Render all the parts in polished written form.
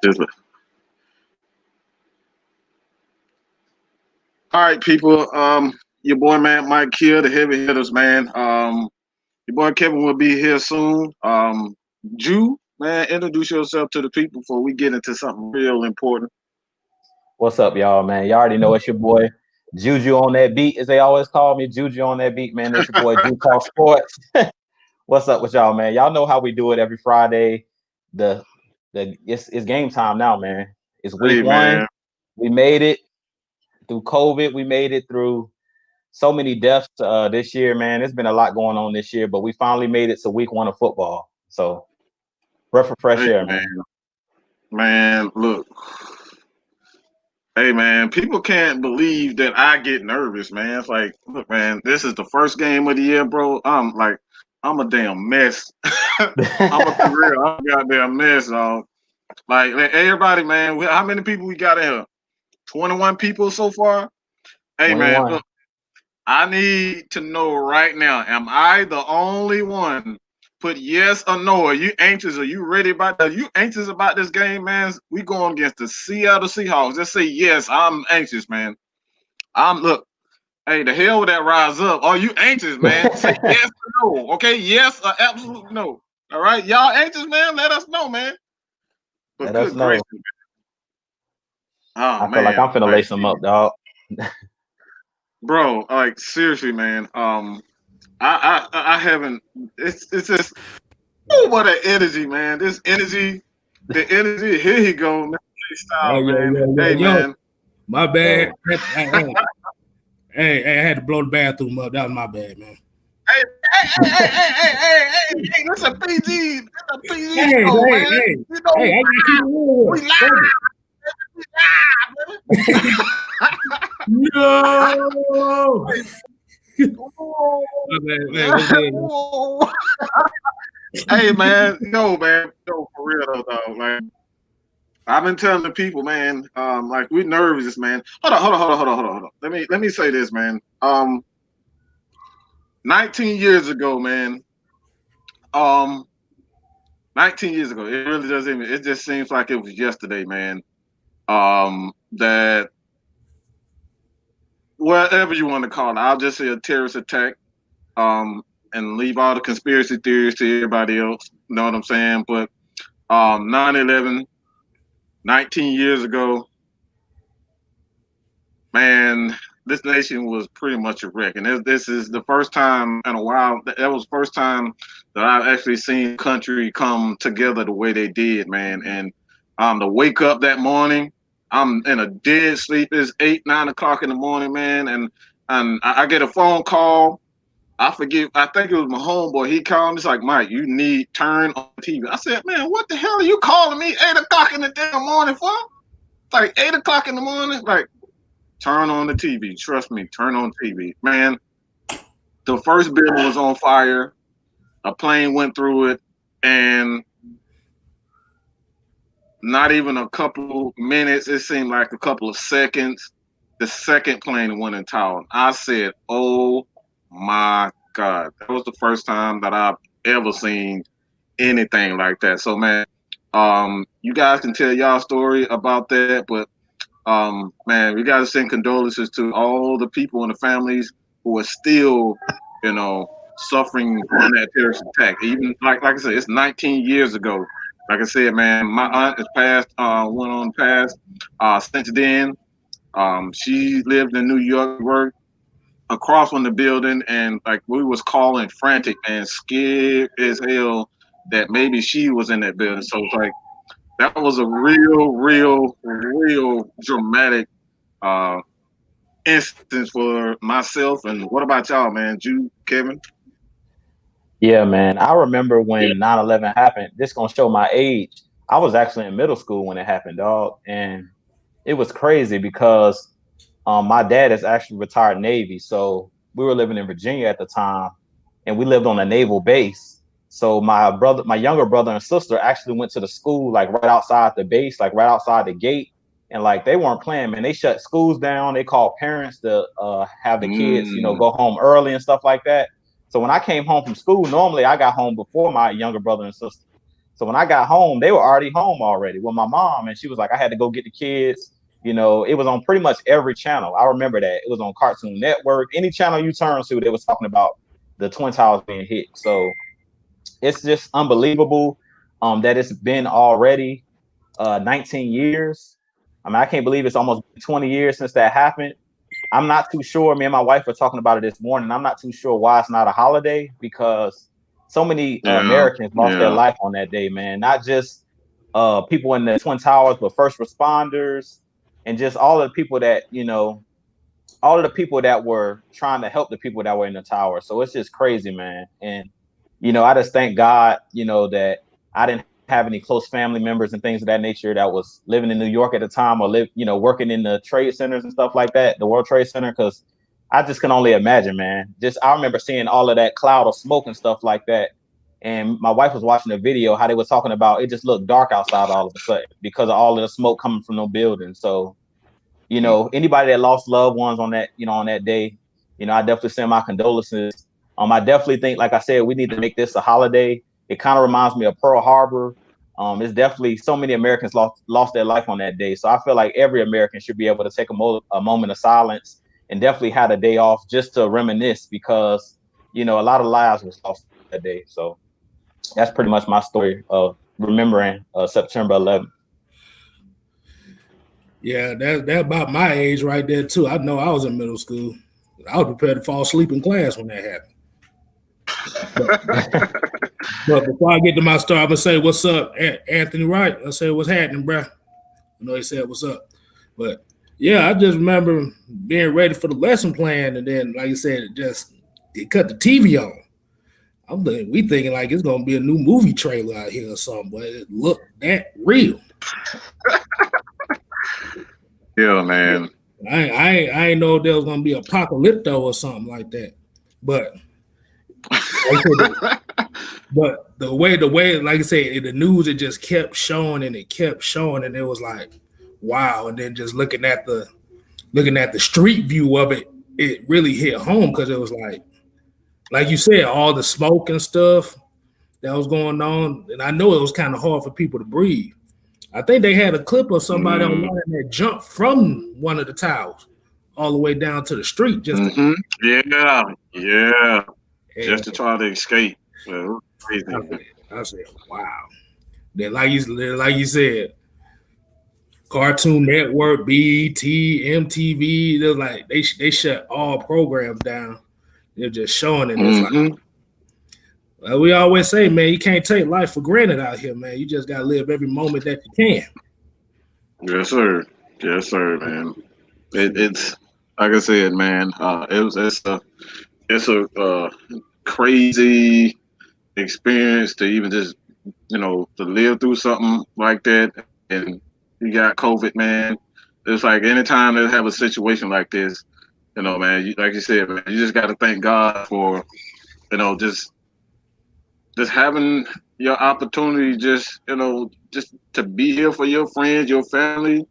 Just, all right, people. Your boy man Mike here, the heavy hitters, man. Your boy Kevin will be here soon. Jew, man, introduce yourself to the people before we get into something real important. What's up, y'all, man? Y'all already know it's your boy Juju on that beat, as they always call me. Juju on that beat, man. It's your boy Ju Talks Sports. What's up with y'all, man? Y'all know how we do it every Friday. It's game time now, man. It's week Hey, one. man. We made it through COVID. We made it through so many deaths this year, man. There's been a lot going on this year, but we finally made it to week one of football. So breath of fresh Hey, air, man. man. Man, look. Hey, man. People can't believe that I get nervous, man. It's like, look, man. This is the first game of the year, bro. I'm a damn mess. I'm a for real. I'm a goddamn mess, dog. Like everybody, man. How many people we got in here? 21 people so far. Hey, man. 21. Look. I need to know right now, am I the only one? Put yes or no. Are you anxious? Are you ready about that? Are you anxious about this game, man? We going against the Seattle Seahawks. Just say yes, I'm anxious, man. Look, hey, the hell with that rise up. Are you anxious, man? Say yes or no. Okay, yes or absolute no. All right, y'all anxious, man? Let us know, man. But Let us good know. gracious, oh I feel like man, I'm finna like lace them up, dog. bro, like seriously, man. I haven't. It's just oh, what an energy, man. This energy, the energy. Here he go, man. Yo, Style, yo, man. yo, yo, Hey, yo. man. My bad. So Hey, I had to blow the bathroom up. That was my bad, man. Hey, this a PG. This a PG Hey, show, hey, man. hey, You know, hey, I got to keep it we real. live. We live, baby. No. My bad, man. What's good, man? Hey, man. No, for real though, dog. Like I've been telling the people, man. Like we're nervous, man. Hold on. Let me say this, man. 19 years ago, man. Um, 19 years ago. It really doesn't even. It just seems like it was yesterday, man. That whatever you want to call it, I'll just say a terrorist attack. And leave all the conspiracy theories to everybody else. You know what I'm saying? But 9/11, 19 years ago, man, this nation was pretty much a wreck. And this is the first time in a while. That was the first time that I've actually seen the country come together the way they did, man. And to wake up that morning, I'm in a dead sleep. It's 8, 9 o'clock in the morning, man. And I get a phone call. I forget. I think it was my homeboy. He called me. He's like, Mike, you need turn on TV. I said, man, what the hell are you calling me 8 o'clock in the damn morning for? It's like 8 o'clock in the morning. Like, turn on the TV. Trust me, turn on TV. Man, the first building was on fire. A plane went through it, and not even a couple minutes. It seemed like a couple of seconds. The second plane went in town. I said, oh my God. That was the first time that I've ever seen anything like that. So man, you guys can tell y'all story about that, but man, we gotta send condolences to all the people and the families who are still, you know, suffering from that terrorist attack. Even like I said, it's 19 years ago. Like I said, man, my aunt has passed, went on past. Since then, she lived in New York, worked across from the building, and like we was calling frantic and scared as hell that maybe she was in that building. So it's like that was a real dramatic uh instance for myself. And what about y'all, man? Jude, Kevin? yeah, man. I remember when 9/11 happened. This gonna show my age. I was actually in middle school when it happened, dog. And it was crazy because my dad is actually retired Navy. So we were living in Virginia at the time and we lived on a naval base. So my younger brother and sister actually went to the school like right outside the base, like right outside the gate. And like they weren't playing, man. They shut schools down. They called parents to have the kids, Mm, go home early and stuff like that. So when I came home from school, normally I got home before my younger brother and sister. So when I got home, they were already home already with my mom, and she was like, I had to go get the kids. You know, it was on pretty much every channel. I remember that. It was on Cartoon Network. Any channel you turn to, they was talking about the Twin Towers being hit. So it's just unbelievable that it's been already 19 years. I mean, I can't believe it's almost 20 years since that happened. I'm not too sure. Me and my wife were talking about it this morning. I'm not too sure why it's not a holiday, because so many Americans lost their life on that day, man. Not just people in the Twin Towers, but first responders and just all of the people that, you know, all of the people that were trying to help the people that were in the tower. So it's just crazy, man. And, you know, I just thank God, you know, that I didn't have any close family members and things of that nature that was living in New York at the time, or live, you know, working in the trade centers and stuff like that, the World Trade Center, because I just can only imagine, man. Just I remember seeing all of that cloud of smoke and stuff like that. And my wife was watching a video how they were talking about it just looked dark outside all of a sudden because of all of the smoke coming from no building. So, you know, anybody that lost loved ones on that, you know, on that day, you know, I definitely send my condolences. I definitely think, like I said, we need to make this a holiday. It kind of reminds me of Pearl Harbor. It's definitely so many Americans lost their life on that day. So I feel like every American should be able to take a moment of silence and definitely had a day off just to reminisce, because, you know, a lot of lives was lost that day. So that's pretty much my story of remembering September 11th. Yeah, that about my age right there too. I know I was in middle school. I was prepared to fall asleep in class when that happened. But before I get to my story, I'm gonna say what's up, Anthony Wright. I say what's happening, bro. I know he said what's up, but yeah, I just remember being ready for the lesson plan, and then, like you said, they cut the TV on. We thinking like it's gonna be a new movie trailer out here or something, but it looked that real. Yeah, man. I ain't know there was gonna be apocalypto or something like that, but the way, like I said, the news, it just kept showing and it kept showing, and it was like, wow. And then just looking at the street view of it, it really hit home, because it was like you said, all the smoke and stuff that was going on, and I know it was kind of hard for people to breathe. I think they had a clip of somebody online that jumped from one of the towers all the way down to the street. Just just to try to escape. Well, crazy. I said, wow. Then like you said, Cartoon Network, BET, MTV, they're like they shut all programs down. They're just showing it. It's like, well, we always say, man, you can't take life for granted out here, man. You just gotta live every moment that you can. Yes, sir. Yes, sir, man. It's like I said, man. It's a crazy experience to even just, you know, to live through something like that. And you got COVID, man. It's like anytime they have a situation like this, you know, man, like you said, man, you just got to thank God for, you know, just having your opportunity, just, you know, just to be here for your friends, your family,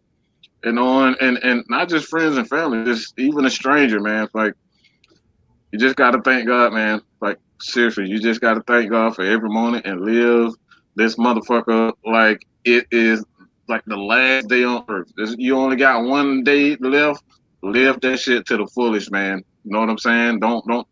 you know, and not just friends and family, just even a stranger, man. Like, you just got to thank God, man. Like, seriously, you just got to thank God for every moment and live this motherfucker like it is like the last day on earth. You only got one day left. Live that shit to the fullest, man. You know what I'm saying? Don't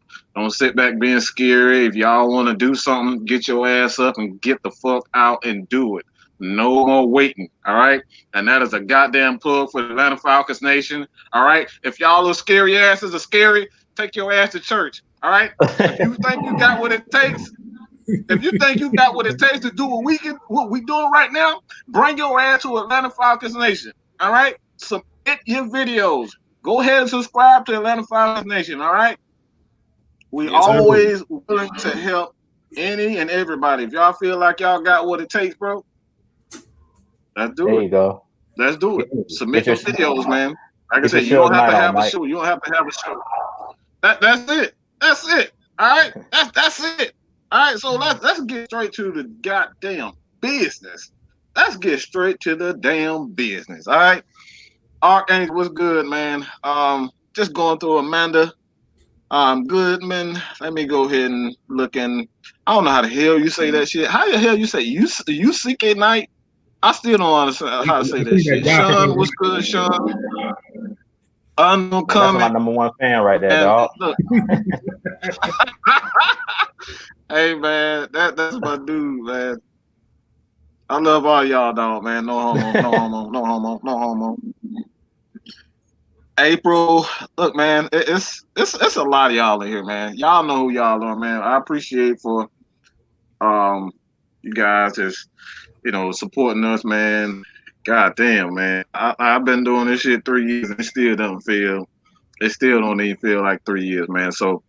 sit back being scary. If y'all want to do something, get your ass up and get the fuck out and do it. No more waiting, all right? And that is a goddamn plug for the Atlanta Falcons Nation, all right? If y'all little scary asses are scary, take your ass to church, all right? If you think you got what it takes, to do what we doing right now, bring your ass to Atlanta Falcons Nation, all right? Submit your videos. Go ahead and subscribe to Atlanta Falcons Nation, all right? We always willing to help any and everybody. If y'all feel like y'all got what it takes, bro, let's do it. There you go. Let's do it. Submit your videos, man. Like I said, you don't have to have a show. You don't have to have a show. That's it. That's it. All right. That's it. All right. So let's get straight to the goddamn business. Let's get straight to the damn business. All right. Archangel, what's good, man? Just going through Amanda. Goodman. Let me go ahead and look in. I don't know how the hell you say that shit. How the hell you say you CK Knight? I still don't understand how to say that shit. Sean, what's good, Sean? Unknown That's my comment. #1 fan right there, And dog. look. Hey man, that's my dude, man. I love all y'all, dog, man. No homo, no homo, no homo, no homo. April, look, man, it's a lot of y'all in here, man. Y'all know who y'all are, man. I appreciate for you guys just supporting us, man. God damn, man. I've been doing this shit 3 years and it still don't even feel like 3 years, man. So,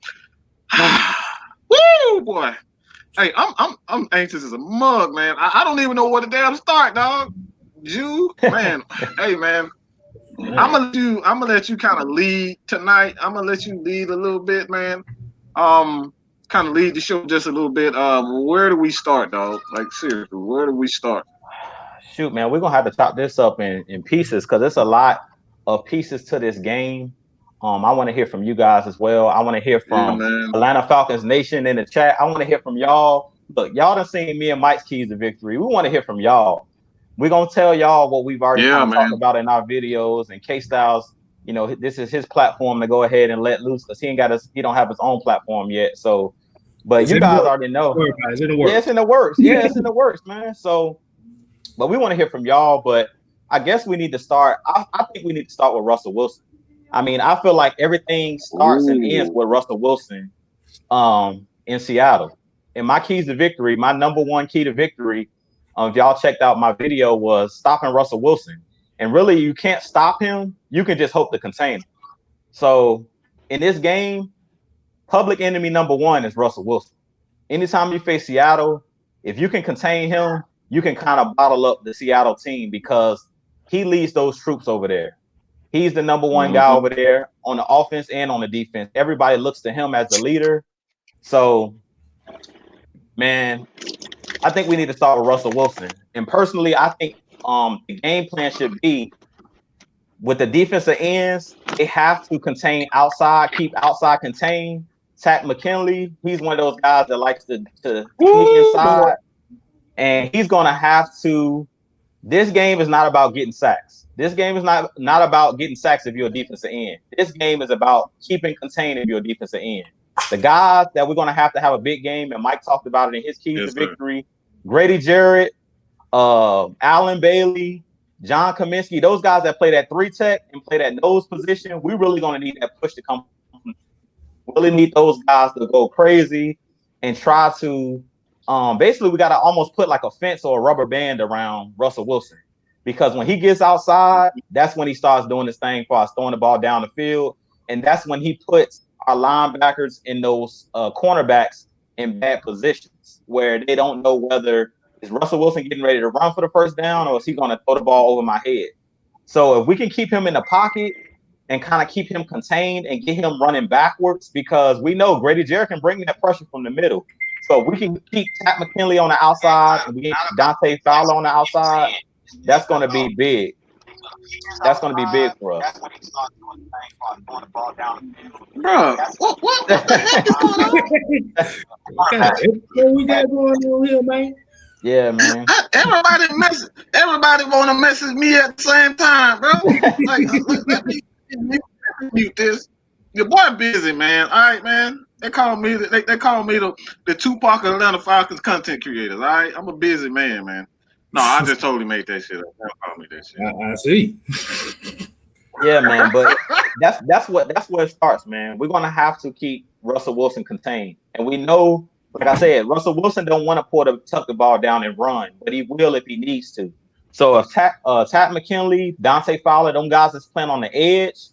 woo, boy. Hey, I'm anxious as a mug, man. I don't even know where to damn start, dog. You, man. Hey, man. I'm gonna let you kind of lead tonight. I'm gonna let you lead a little bit, man. Kind of lead the show just a little bit. Where do we start, dog? Like seriously, where do we start? Shoot, man, we're gonna have to chop this up in pieces because there's a lot of pieces to this game. I want to hear from you guys as well. I want to hear from Atlanta Falcons Nation in the chat. I want to hear from y'all. Look, y'all done seen me and Mike's keys to victory. We want to hear from y'all. We're gonna tell y'all what we've already talked about in our videos. And K-Stlyz, this is his platform to go ahead and let loose because he don't have his own platform yet. So, but it's you guys already know. It's in the works. Yeah, it's in the works. Yeah, it's in the works, man. So, but we want to hear from y'all. But I guess we need to start. I think we need to start with Russell Wilson. I mean, I feel like everything starts and ends with Russell Wilson in Seattle. And my keys to victory, my #1 key to victory, if y'all checked out my video, was stopping Russell Wilson. And really, you can't stop him. You can just hope to contain him. So in this game, public enemy #1 is Russell Wilson. Anytime you face Seattle, if you can contain him, you can kind of bottle up the Seattle team because he leads those troops over there. He's the #1 guy over there on the offense and on the defense. Everybody looks to him as the leader. So, man, I think we need to start with Russell Wilson. And personally, I think the game plan should be with the defensive ends, they have to contain outside, keep outside contained. Takk McKinley, he's one of those guys that likes to sneak inside. And he's going to have to. This game is not about getting sacks. This game is not about getting sacks if you're a defensive end. This game is about keeping contained if you're a defensive end. The guys that we're going to have a big game, and Mike talked about it in his keys to victory, Grady Jarrett, Allen Bailey, John Kaminsky, those guys that play that 3-tech and play that nose position, we really going to need that push to come. We really need those guys to go crazy and try to basically we got to almost put like a fence or a rubber band around Russell Wilson because when he gets outside, that's when he starts doing this thing for us, throwing the ball down the field. And that's when he puts our linebackers and those cornerbacks in bad positions where they don't know whether is Russell Wilson getting ready to run for the first down or is he going to throw the ball over my head. So if we can keep him in the pocket and kind of keep him contained and get him running backwards, because we know Grady Jarrett can bring that pressure from the middle. So if we can keep Takk McKinley on the outside and we get Dante Fowler on the outside, that's going to be big. That's going to be big for us. Bro, what the heck is going on? What we got going on here, man? Yeah, man. Everybody want to message me at the same time, bro. Like, let me mute this. Your boy busy, man. All right, man. They call me the Tupac of Atlanta Falcons content creators. All right, I'm a busy man, man. No, I just totally made that shit up. Don't call me that shit. I see. Yeah, man, but that's where it starts, man. We're gonna have to keep Russell Wilson contained, and we know, like I said, Russell Wilson don't want to tuck the ball down and run, but he will if he needs to. So if Takk McKinley, Dante Fowler, them guys that's playing on the edge,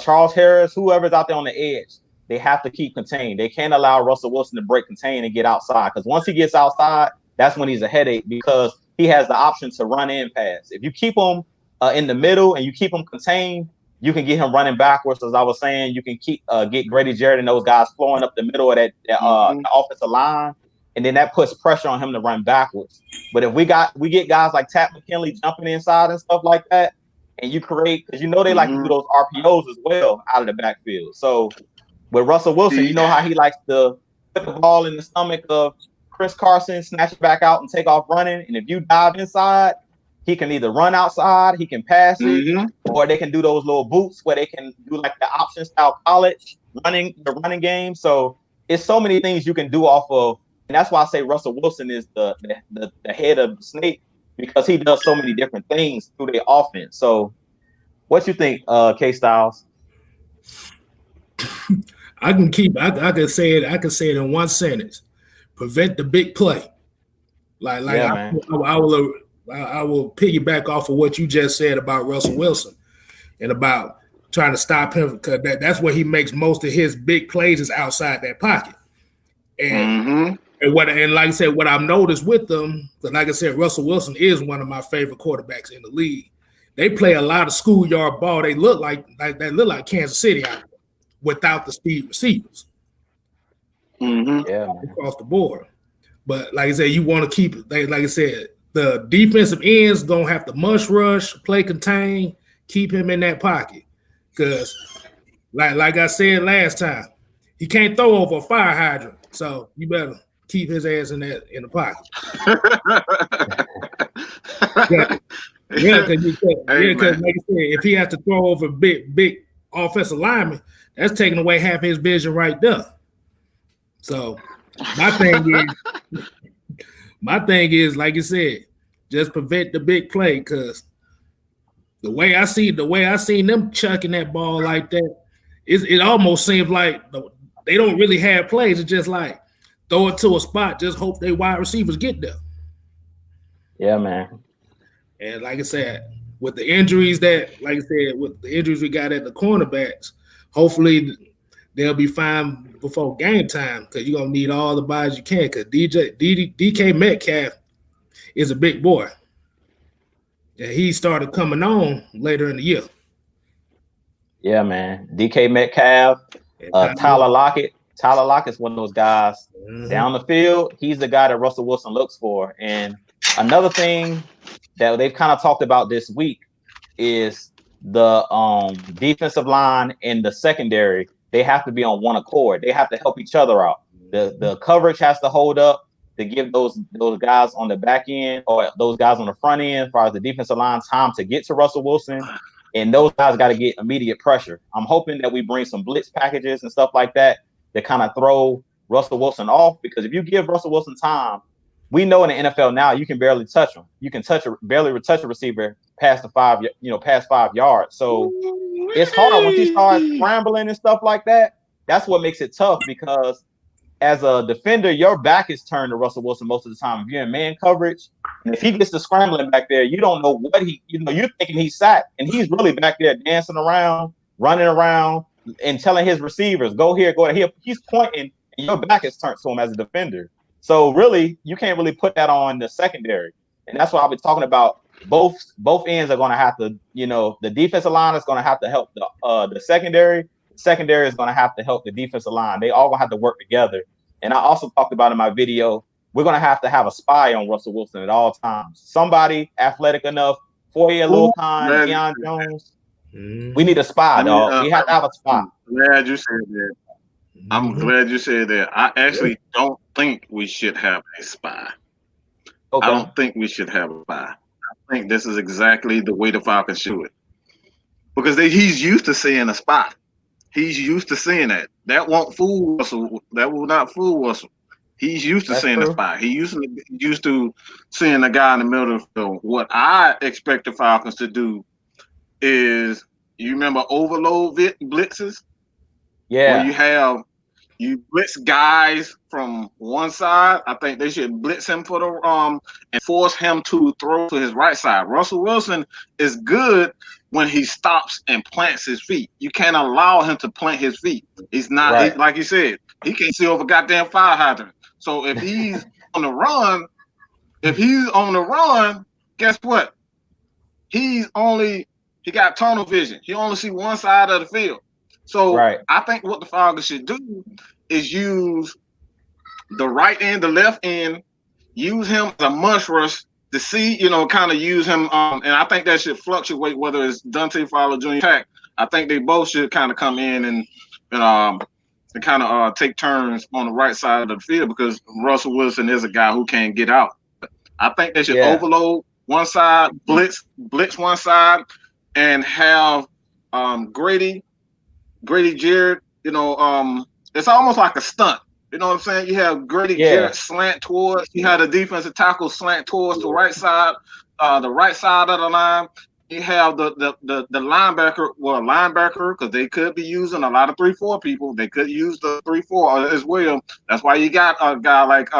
Charles Harris, whoever's out there on the edge, they have to keep contained. They can't allow Russell Wilson to break contain and get outside because once he gets outside, that's when he's a headache because he has the option to run and pass. If you keep him in the middle and you keep him contained, you can get him running backwards. As I was saying, you can get Grady Jarrett and those guys flowing up the middle of that the offensive line, and then that puts pressure on him to run backwards. But if we get guys like Takk McKinley jumping inside and stuff like that, and you create, because they like to do those RPOs as well out of the backfield. So With Russell Wilson, you know how he likes to put the ball in the stomach of Chris Carson, snatch it back out, and take off running. And if you dive inside, he can either run outside, he can pass it, or they can do those little boots where they can do like the option style college the running game. So it's so many things you can do off of, and that's why I say Russell Wilson is the head of the snake, because he does so many different things through their offense. So what you think, K-Stlyz? I can say it in one sentence. Prevent the big play. I will piggyback off of what you just said about Russell Wilson and about trying to stop him, because that's where he makes most of his big plays is outside that pocket. And like I said, what I've noticed with them, because like I said, Russell Wilson is one of my favorite quarterbacks in the league. They play a lot of schoolyard ball. They look like Kansas City out there without the speed receivers. Across the board. But like I said, you want to keep it. Like I said, the defensive ends gonna have to mush rush, play contain, keep him in that pocket. Because like I said last time, he can't throw over a fire hydrant. So you better keep his ass in the pocket. Because like I said, if he has to throw over big offensive lineman, that's taking away half his vision right there. So my thing is, like you said, just prevent the big play, because the way I seen them chucking that ball like that, it almost seems like they don't really have plays. It's just like throw it to a spot, just hope they wide receivers get there. Yeah, man. And like I said, with the injuries we got at the cornerbacks, hopefully they'll be fine before game time, because you're gonna need all the bodies you can, because DK Metcalf is a big boy. And he started coming on later in the year. Yeah, man. DK Metcalf, Tyler Lockett. Tyler Lockett's one of those guys down the field. He's the guy that Russell Wilson looks for. And another thing that they've kind of talked about this week is the defensive line and the secondary. They have to be on one accord. They have to help each other out. The coverage has to hold up to give those guys on the back end or those guys on the front end, as far as the defensive line, time to get to Russell Wilson. And those guys got to get immediate pressure. I'm hoping that we bring some blitz packages and stuff like that kind of throw Russell Wilson off, because if you give Russell Wilson time, we know in the NFL now you can barely touch him. You can barely touch a receiver past 5 yards. So it's hard once he starts scrambling and stuff like that. That's what makes it tough, because as a defender, your back is turned to Russell Wilson most of the time. If you're in man coverage, and if he gets to scrambling back there, you don't know what you're thinking he's sacked, and he's really back there dancing around, running around, and telling his receivers, go here, go here. He's pointing, and your back is turned to him as a defender. So really, you can't really put that on the secondary. And that's why I've been talking about both ends are going to have to, the defensive line is going to have to help the secondary. The secondary is going to have to help the defensive line. They all going to have to work together. And I also talked about in my video, we're going to have a spy on Russell Wilson at all times. Somebody athletic enough, 4-year little kind, Deion Jones. We need a spy, dog. We have to have a spy. Glad you said that. I'm glad you said that. I actually don't think we should have a spy. Okay. I don't think we should have a spy. I think this is exactly the way the Falcons should do it. Because he's used to seeing a spy. He's used to seeing that. That won't fool Russell. That will not fool Russell. He's used to seeing a spy. He used to seeing a guy in the middle of the field. What I expect the Falcons to do is, you remember overload blitzes? Yeah. Where you blitz guys from one side. I think they should blitz him for the and force him to throw to his right side. Russell Wilson is good when he stops and plants his feet. You can't allow him to plant his feet. He's not like you said. He can't see over goddamn fire hydrant. So if he's on the run, guess what? He got tunnel vision. He only see one side of the field. So I think what the Falcons should do is use the right end, the left end, use him as a mush rush to see, kind of use him. And I think that should fluctuate, whether it's Dante Fowler Jr. Pack. I think they both should kind of come in and to kind of take turns on the right side of the field because Russell Wilson is a guy who can get out. I think they should overload one side, blitz one side, and have Grady Jarrett. It's almost like a stunt. You know what I'm saying? You have Grady Jarrett slant towards. You have the defensive tackle slant towards the right side of the line. You have the linebacker, because they could be using a lot of 3-4 people. They could use the 3-4 as well. That's why you got a guy like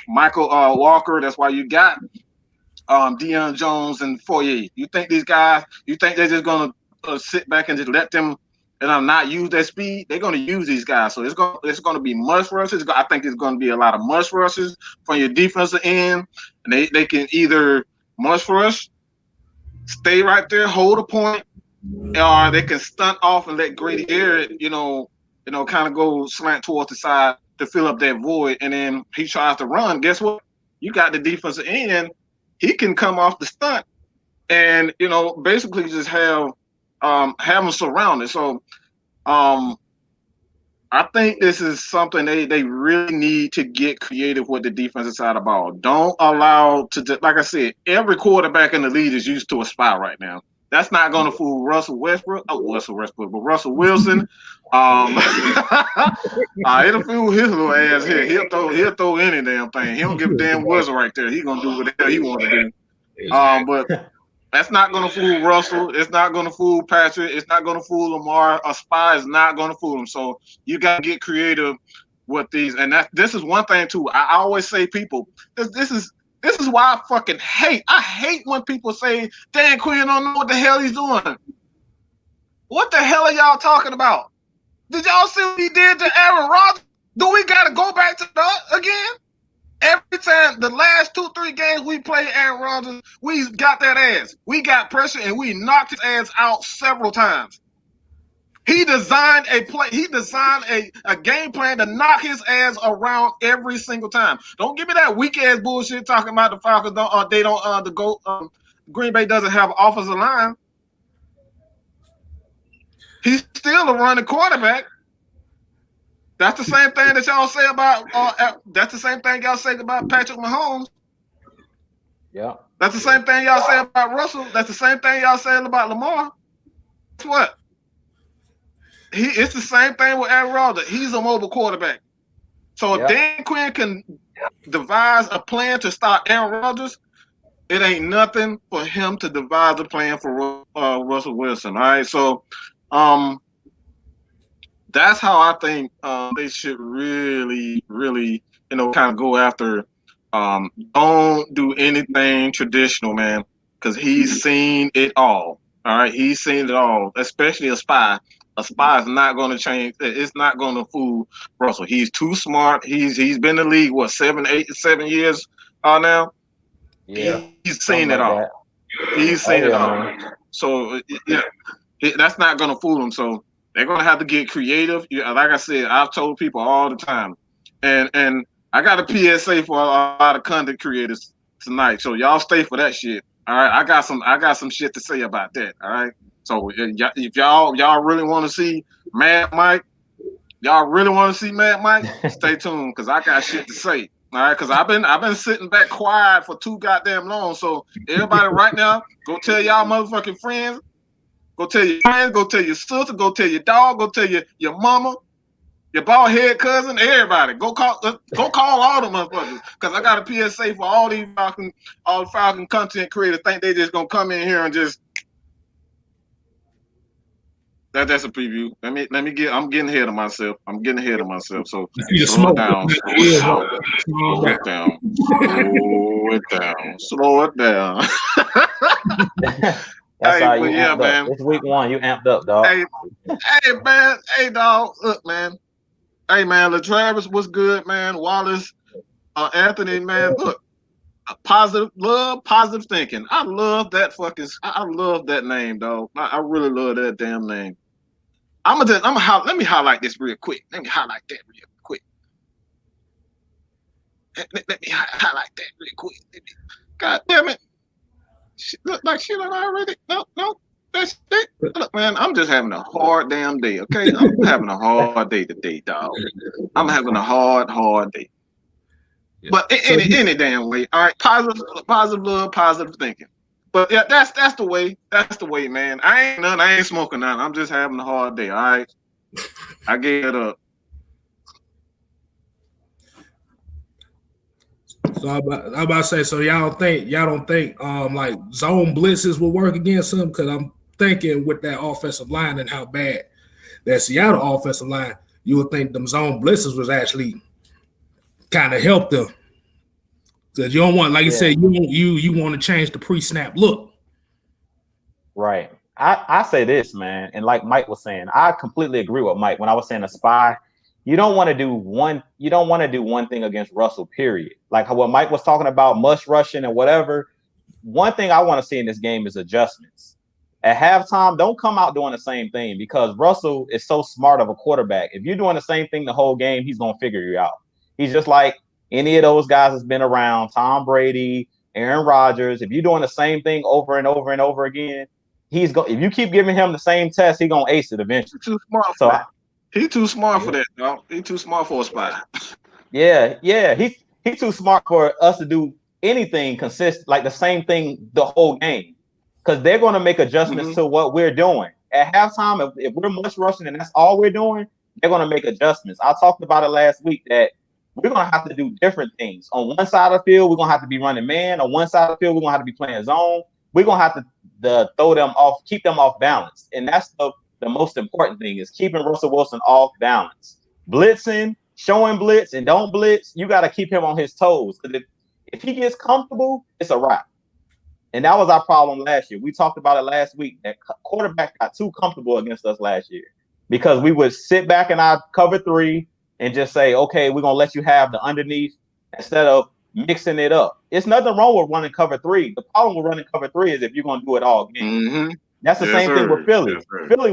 Michael Walker. That's why you got Deion Jones and Foyer. You think these guys? You think they're just gonna sit back and just let them not use their speed? They're gonna use these guys. So it's gonna be mush rushes. I think it's gonna be a lot of mush rushes from your defensive end, and they can either mush rush, stay right there, hold a point, or they can stunt off and let Grady Jarrett, kind of go slant towards the side to fill up that void, and then he tries to run. Guess what? You got the defensive end. He can come off the stunt and, basically just have him surrounded. So I think this is something they really need to get creative with the defensive side of the ball. Don't allow like I said, every quarterback in the league is used to a spy right now. That's not going to fool Russell Wilson. It'll fool his little ass here. He'll throw any damn thing. He don't give a damn whistle right there. He gonna do whatever he want to do. But that's not going to fool Russell. It's not going to fool Patrick. It's not going to fool Lamar. A spy is not going to fool him. So you got to get creative with these. And this is one thing too. I always say, people, this is why I fucking hate. I hate when people say Dan Quinn don't know what the hell he's doing. What the hell are y'all talking about? Did y'all see what he did to Aaron Rodgers? Do we got to go back to that again? Every time, the last 2-3 games we played Aaron Rodgers, we got that ass. We got pressure and we knocked his ass out several times. He designed a play. He designed a game plan to knock his ass around every single time. Don't give me that weak ass bullshit talking about the Falcons. Green Bay doesn't have offensive line. He's still a running quarterback. That's the same thing that y'all say about. That's the same thing y'all say about Patrick Mahomes. Yeah. That's the same thing y'all say about Russell. That's the same thing y'all saying about Lamar. Guess what? It's the same thing with Aaron Rodgers. He's a mobile quarterback. So if Dan Quinn can devise a plan to stop Aaron Rodgers, it ain't nothing for him to devise a plan for Russell Wilson. All right. So that's how I think they should really, really, kind of go after. Don't do anything traditional, man, because he's seen it all. All right, he's seen it all, especially a spy. A spy is not going to change. It's not going to fool Russell. He's too smart. He's been in the league 7 years now. Yeah, he's seen it all. He's seen it all. Man. So that's not going to fool him. So they're going to have to get creative. Like I said, I've told people all the time, and I got a PSA for a lot of content creators tonight. So y'all stay for that shit. All right, I got some shit to say about that. All right. So if y'all really want to see Mad Mike, stay tuned because I got shit to say. All right, because I've been sitting back quiet for too goddamn long. So everybody right now, go tell y'all motherfucking friends, go tell your friends, go tell your sister, go tell your dog, go tell your mama, your bald head cousin, everybody. Go call all the motherfuckers. Because I got a PSA for all these Falcon content creators think they just gonna come in here and just. That's a preview. I'm getting ahead of myself. So slow it down. Slow it down. That's how you amped up. It's week 1. You amped up, dog. Hey, man. Hey, dog. Look, man. Hey, man. LaTravis was good, man. Wallace, Anthony, man. Look, positive thinking. I love that name, dog. I really love that damn name. Let me highlight this real quick. Let me highlight that real quick. God damn it. Look like she done already. No. Look, man, I'm just having a hard damn day. Okay, I'm having a hard day today, dog. I'm having a hard day. Yeah. But any damn way, all right. Positive love, positive thinking. But yeah, that's the way. That's the way, man. I ain't smoking none. I'm just having a hard day. All right. I gave it up. So I'm about to say, so y'all don't think like zone blitzes will work against them? Because I'm thinking with that offensive line and how bad that Seattle offensive line, you would think them zone blitzes was actually kind of help them. Because you don't want, like you said, you want to change the pre-snap look. Right. I say this, man, and like Mike was saying, I completely agree with Mike when I was saying a spy. You don't want to do one thing against Russell, period. Like what Mike was talking about, mush rushing and whatever. One thing I want to see in this game is adjustments. At halftime, don't come out doing the same thing because Russell is so smart of a quarterback. If you're doing the same thing the whole game, he's going to figure you out. He's just like any of those guys that's been around, Tom Brady, Aaron Rodgers. If you're doing the same thing over and over and over again, if you keep giving him the same test, he's going to ace it eventually. Too smart for that. He's too smart for that, dog. He's too smart for a spy. Yeah. He's too smart for us to do anything consistent, like the same thing the whole game. Because they're going to make adjustments to what we're doing. At halftime, if we're much rushing and that's all we're doing, they're going to make adjustments. I talked about it last week that we're going to have to do different things. On one side of the field, we're going to have to be running man. On one side of the field, we're going to have to be playing zone. We're going to have to throw them off, keep them off balance. And that's the most important thing is keeping Russell Wilson off balance. Blitzing, showing blitz, and don't blitz, you got to keep him on his toes. Because if he gets comfortable, it's a wrap. And that was our problem last year. We talked about it last week. That quarterback got too comfortable against us last year because we would sit back in our cover 3 and just say, okay, we're going to let you have the underneath instead of mixing it up. It's nothing wrong with running cover 3. The problem with running cover 3 is if you're going to do it all game. Mm-hmm. That's the same thing with Philly. Philly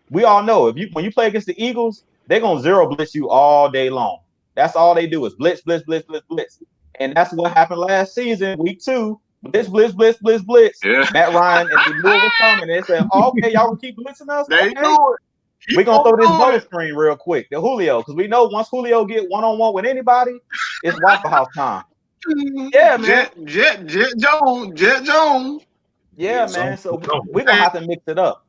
we all know, when you play against the Eagles, they're going to zero blitz you all day long. That's all they do is blitz, blitz, blitz, blitz, blitz. And that's what happened last season, week 2. Blitz, blitz, blitz, blitz, blitz. Yeah. Matt Ryan and the knew it was coming. They said, okay, y'all gonna keep blitzing us? They know it. We're going to throw this bubble screen real quick, the Julio, because we know once Julio get one-on-one with anybody, it's Waffle House time. Yeah, man. Jet Jones. Yeah, man. So we're going to have to mix it up.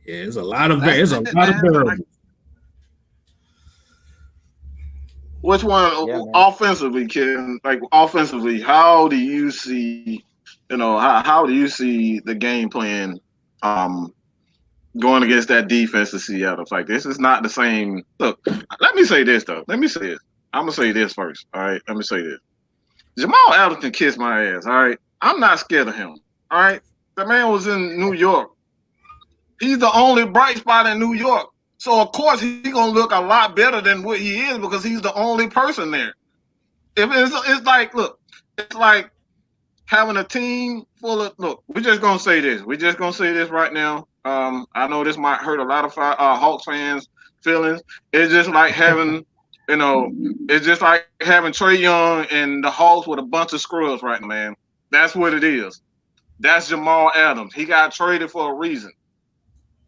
Yeah, there's a lot of variables. Which one offensively, Ken? Like offensively, how do you see, how do you see the game plan going against that defense of Seattle? It's like this is not the same. Look, let me say this though. I'm gonna say this first. All right, let me say this. Jamal Adams can kiss my ass. All right, I'm not scared of him. All right, the man was in New York. He's the only bright spot in New York. So, of course, he's going to look a lot better than what he is because he's the only person there. It's like having a team full of – look, we're just going to say this. We're just going to say this right now. I know this might hurt a lot of Hawks fans' feelings. It's just like having – it's just like having Trae Young and the Hawks with a bunch of scrubs right now, man. That's what it is. That's Jamal Adams. He got traded for a reason.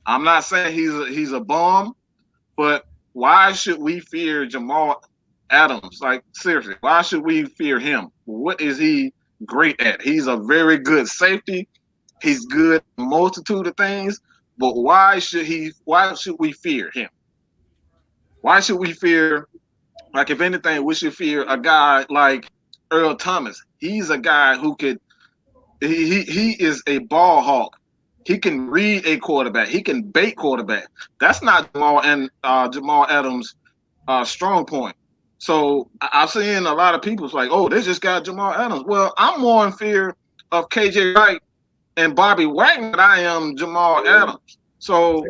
I'm not saying he's a bum, but why should we fear Jamal Adams? Like, seriously, why should we fear him? What is he great at? He's a very good safety. He's good at a multitude of things, but why should we fear him? Why should we fear, like, if anything, we should fear a guy like Earl Thomas. He's a guy who he is a ball hawk. He can read a quarterback. He can bait quarterback. That's not Jamal Adams' strong point. So I've seen a lot of people like, oh, they just got Jamal Adams. Well, I'm more in fear of KJ Wright and Bobby Wagner than I am Jamal Adams. So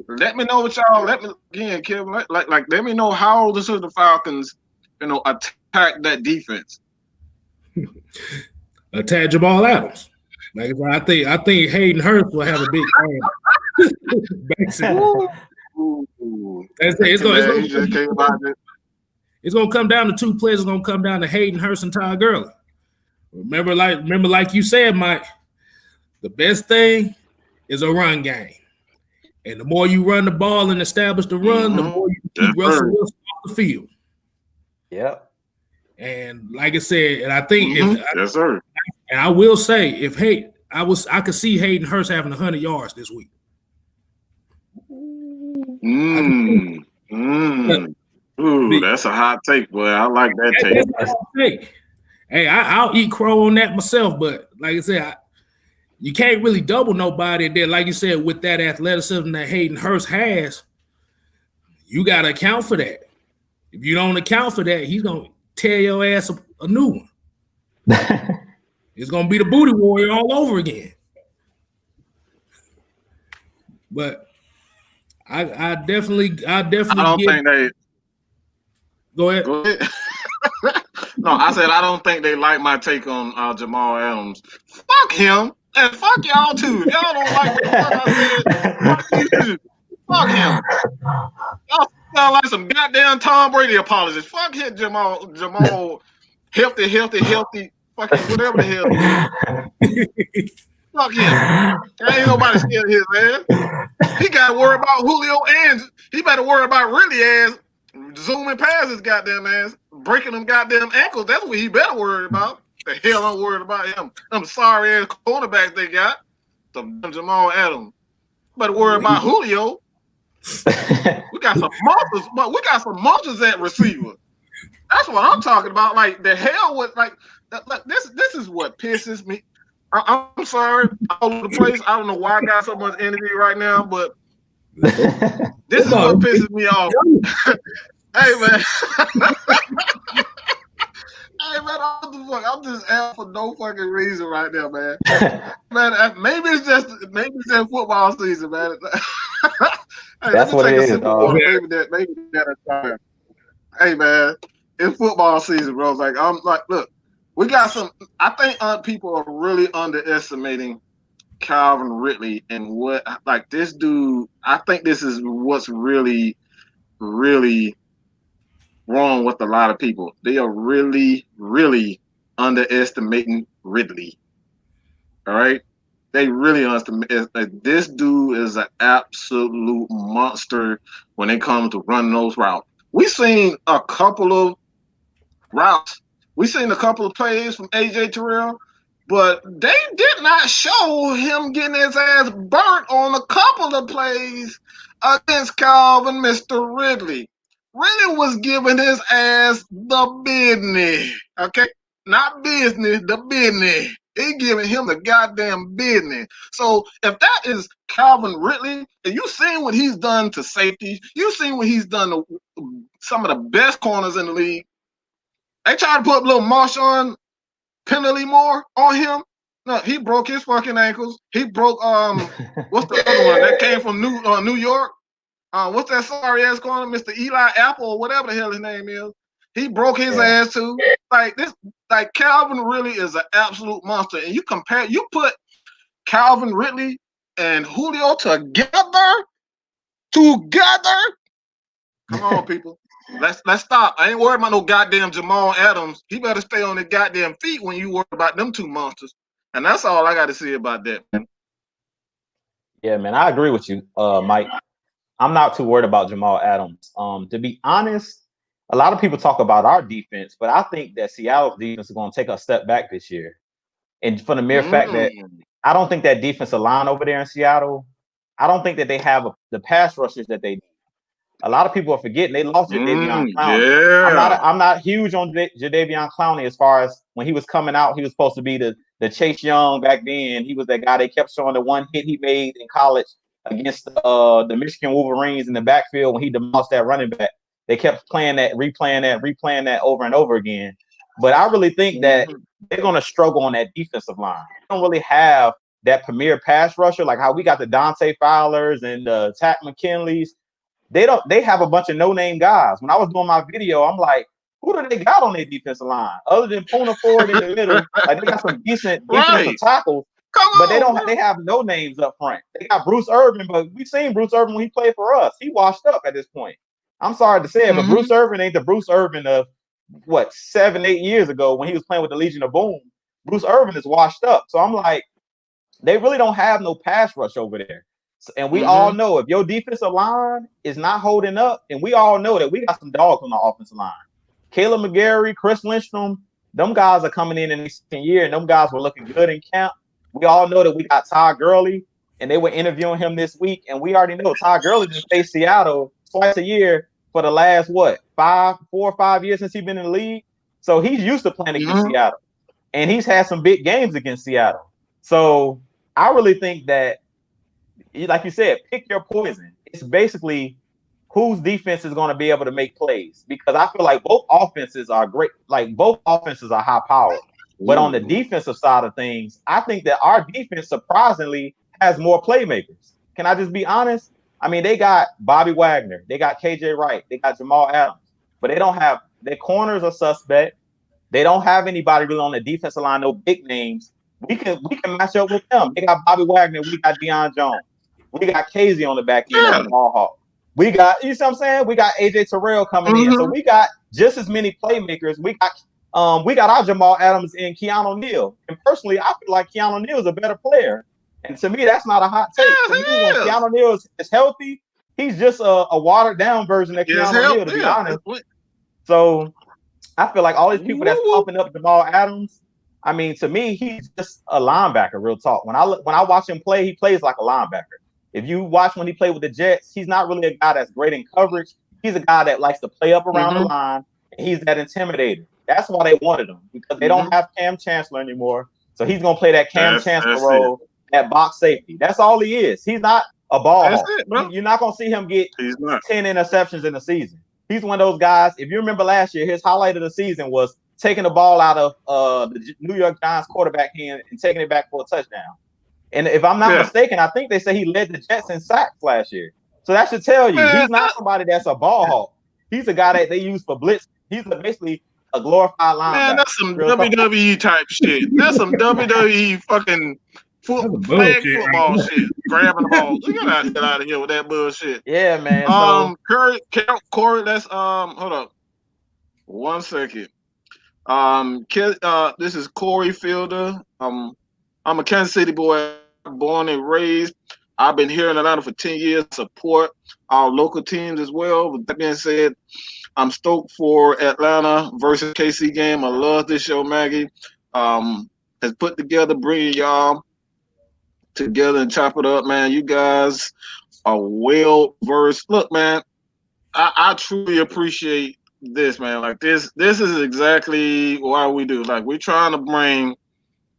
let me know what y'all. Let me again, Kevin. Let me know how the Falcons, attack that defense. Attack Jamal Adams. Like I think Hayden Hurst will have a big game. It's gonna come down to 2 players. It's gonna come down to Hayden Hurst and Todd Gurley. Remember, like you said, Mike, the best thing is a run game. And the more you run the ball and establish the run, the more you keep Russell Wilson off the field. Yep. And like I said, and I think yes, sir. And I will say, if I could see Hayden Hurst having 100 yards this week. Ooh, that's a hot take, boy. I like that take. That's a hot take. Hey, I'll eat crow on that myself, but like I said, you can't really double nobody. And then, like you said, with that athleticism that Hayden Hurst has, you got to account for that. If you don't account for that, he's going to tear your ass a new one. It's going to be the booty warrior all over again. But I definitely don't think they. Go ahead. No, I said I don't think they like my take on Jamal Adams. Fuck him. And fuck y'all too. If y'all don't like what the fuck I said, fuck you too. Fuck him. Y'all sound like some goddamn Tom Brady apologists. Fuck him, Jamal. Healthy. Fucking whatever the hell he is. Fuck him. Ain't nobody scared of his ass. He got to worry about Julio and he better worry about Ridley ass zooming past his goddamn ass, breaking them goddamn ankles. That's what he better worry about. The hell I'm worried about him. I'm sorry ass quarterbacks they got. The Jamal Adams. Better worry about Julio. We got some monsters, but we got some monsters at receiver. That's what I'm talking about. Like the hell with like this is what pisses me. I'm sorry, all over the place. I don't know why I got so much energy right now, but this is what pisses me off. Hey man. Hey man, I'm just out for no fucking reason right now, man. Man, maybe it's just football season, man. Hey, that's what it is, dog. Maybe that. Hey man, it's football season, bro. Like I'm like, look, we got some. I think people are really underestimating Calvin Ridley and what like this dude. I think this is what's really, really wrong with a lot of people. They are really, really underestimating Ridley. All right, they really underestimate. This dude is an absolute monster when it comes to running those routes. We've seen a couple of routes. We've seen a couple of plays from AJ Terrell, but they did not show him getting his ass burnt on a couple of plays against Calvin, Mr. Ridley. Ridley was giving his ass the business, okay? Not business, the business. He giving him the goddamn business. So if that is Calvin Ridley, and you seen what he's done to safety, you seen what he's done to some of the best corners in the league. They tried to put a little Marshawn Penalty more on him. No, he broke his fucking ankles. He broke what's the other one that came from New York? What's that sorry ass corner, Mr. Eli Apple or whatever the hell his name is? He broke his ass too. Like Calvin really is an absolute monster. And you put Calvin Ridley and Julio together. Come on, people. Let's stop. I ain't worried about no goddamn Jamal Adams. He better stay on his goddamn feet when you worry about them two monsters. And that's all I got to say about that, man. Yeah, man, I agree with you, Mike. I'm not too worried about Jamal Adams. To be honest, a lot of people talk about our defense, but I think that Seattle's defense is going to take a step back this year. And for the mere fact that I don't think that defensive line over there in Seattle, I don't think that they have the pass rushers that they need. A lot of people are forgetting they lost Davion Clowney. Yeah. I'm not huge on Davion Clowney as far as when he was coming out. He was supposed to be the Chase Young back then. He was that guy they kept showing the one hit he made in college against the Michigan Wolverines in the backfield when he demolished that running back. They kept replaying that over and over again. But I really think that they're going to struggle on that defensive line. They don't really have that premier pass rusher like how we got the Dante Fowlers and the Tack McKinleys. They have a bunch of no-name guys. When I was doing my video, I'm like, who do they got on their defensive line? Other than Puna Ford in the middle, like they got some decent tackles, but they have no names up front. They got Bruce Irvin, but we've seen Bruce Irvin when he played for us. He washed up at this point. I'm sorry to say it, but Bruce Irvin ain't the Bruce Irvin of 7-8 years ago when he was playing with the Legion of Boom. Bruce Irvin is washed up. So I'm like, they really don't have no pass rush over there. So, and we all know if your defensive line is not holding up, and we all know that we got some dogs on the offensive line. Caleb McGarry, Chris Lindstrom, them guys are coming in the second year, and them guys were looking good in camp. We all know that we got Todd Gurley, and they were interviewing him this week, and we already know Todd Gurley just faced Seattle twice a year for the last, 4 or 5 years since he's been in the league. So he's used to playing against Seattle, and he's had some big games against Seattle. So I really think that, like you said, pick your poison. It's basically whose defense is going to be able to make plays, because I feel like both offenses are great. Like both offenses are high powered, but on the defensive side of things, I think that our defense surprisingly has more playmakers. Can I just be honest? I mean, they got Bobby Wagner, they got KJ Wright, they got Jamal Adams, but they don't have, their corners are suspect. They don't have anybody really on the defensive line, no big names. We can match up with them. They got Bobby Wagner, we got Deion Jones, we got Casey on the back end of the ball hawk. We got, you see what I'm saying? We got AJ Terrell coming in. So we got just as many playmakers. We got our Jamal Adams and Keanu Neal. And personally, I feel like Keanu Neal is a better player. And to me, that's not a hot take. To me, when Keanu Neal is healthy, he's just a watered down version of Keanu Neal, to be honest. So I feel like all these people that's pumping up Jamal Adams, I mean, to me, he's just a linebacker, real talk. When I watch him play, he plays like a linebacker. If you watch when he played with the Jets, he's not really a guy that's great in coverage. He's a guy that likes to play up around the line, and he's that intimidator. That's why they wanted him, because they don't have Cam Chancellor anymore. So he's going to play that Cam Chancellor role at box safety. That's all he is. He's not a ball hawk. You're not going to see him get 10 interceptions in the season. He's one of those guys. If you remember last year, his highlight of the season was taking the ball out of the New York Giants quarterback hand and taking it back for a touchdown. And if I'm not mistaken, I think they say he led the Jets in sacks last year. So that should tell you he's not somebody that's a ball hawk. He's a guy that they use for blitz. He's basically a glorified linebacker. Man, that's some WWE type shit. That's some WWE fucking flag football shit. Grabbing the ball. You gotta get out of here with that bullshit. Yeah, man. Corey, let's hold up 1 second. This is Corey Fielder. I'm a Kansas City boy, born and raised. I've been here in Atlanta for 10 years, support our local teams as well. With that being said, I'm stoked for Atlanta versus KC game. I love this show, Maggie. Has put together, bringing y'all together and chop it up, man. You guys are well versed. Look, man, I truly appreciate this, man. Like this is exactly why we do. Like, we're trying to bring,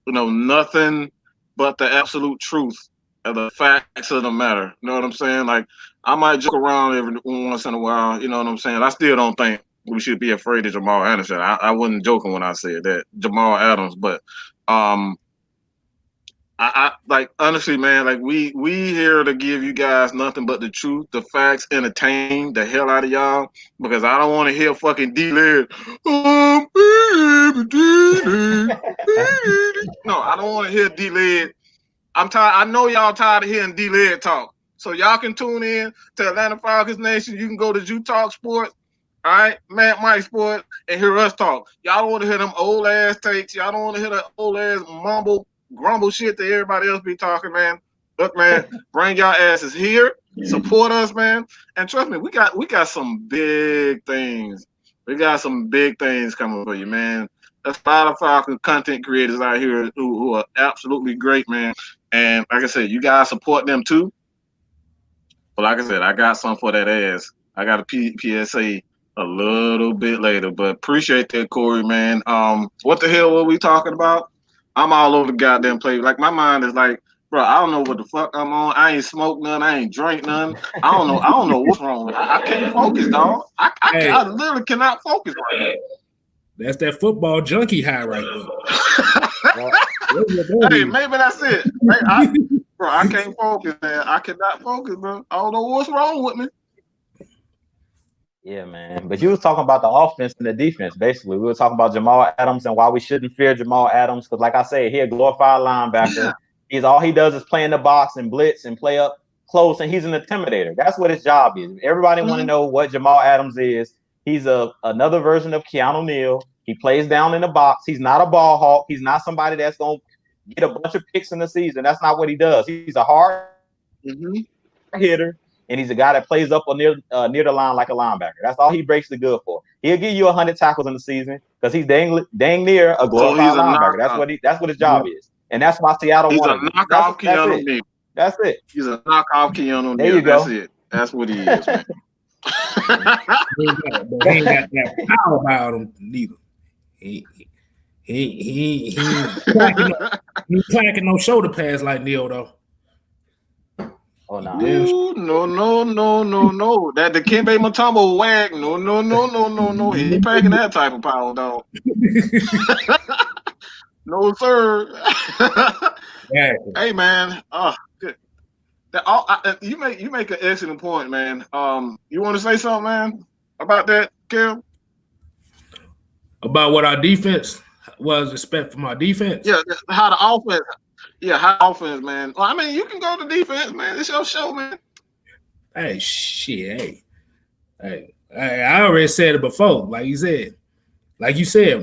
nothing but the absolute truth of the facts of the matter. You know what I'm saying? Like, I might joke around every once in a while. You know what I'm saying? I still don't think we should be afraid of Jamal Adams. I wasn't joking when I said that, Jamal Adams. But I like, honestly, man, like we here to give you guys nothing but the truth, the facts, entertain the hell out of y'all, because I don't want to hear fucking D-Led. No, I don't want to hear D-Led. I'm tired. I know y'all tired of hearing D-Led talk. So y'all can tune in to Atlanta Falcons Nation. You can go to Talks Sports, all right, Mike Sports, and hear us talk. Y'all don't want to hear them old ass takes. Y'all don't want to hear that old ass grumble shit that everybody else be talking, man. Look, man, bring y'all asses here, support us, man, and trust me, we got some big things. We got some big things coming for you, man. There's a lot of Falcon content creators out here who are absolutely great, man. And like I said, you guys support them too. But like I said, I got some for that ass. I got a PSA a little bit later, but appreciate that, Corey, man. What the hell were we talking about? I'm all over the goddamn place. Like, my mind is like, bro, I don't know what the fuck I'm on. I ain't smoked none. I ain't drank none. I don't know what's wrong. I can't focus, dog. I literally cannot focus right now. That's that football junkie high right there. Hey, maybe that's it. Bro, I can't focus, man. I cannot focus, bro. I don't know what's wrong with me. Yeah, man. But you was talking about the offense and the defense, basically. We were talking about Jamal Adams and why we shouldn't fear Jamal Adams. Because, like I said, he's a glorified linebacker. All he does is play in the box and blitz and play up close, and he's an intimidator. That's what his job is. Everybody want to know what Jamal Adams is. He's another version of Keanu Neal. He plays down in the box. He's not a ball hawk. He's not somebody that's going to get a bunch of picks in the season. That's not what he does. He's a hard hitter, and he's a guy that plays up near the line like a linebacker. That's all he breaks the good for. He'll give you 100 tackles in the season because he's dang near a glorified linebacker. That's what his job is, and that's why Seattle wanted him. That's it. He's a knockoff Keanu. There you go. That's it. That's what he is, man. He ain't got that power about him neither. He clacking no shoulder pads like Neil though. Oh no. No. That the Dikembe Mutombo wag. No. He ain't packing that type of power, dog. No, sir. Hey, man. Good. You make an excellent point, man. You want to say something, man, about that, Kel? About what our defense was expect from our defense? Yeah, how the offense. Yeah, how offense, man. Well, I mean, you can go to defense, man. It's your show, man. Hey, shit. Hey, I already said it before. Like you said,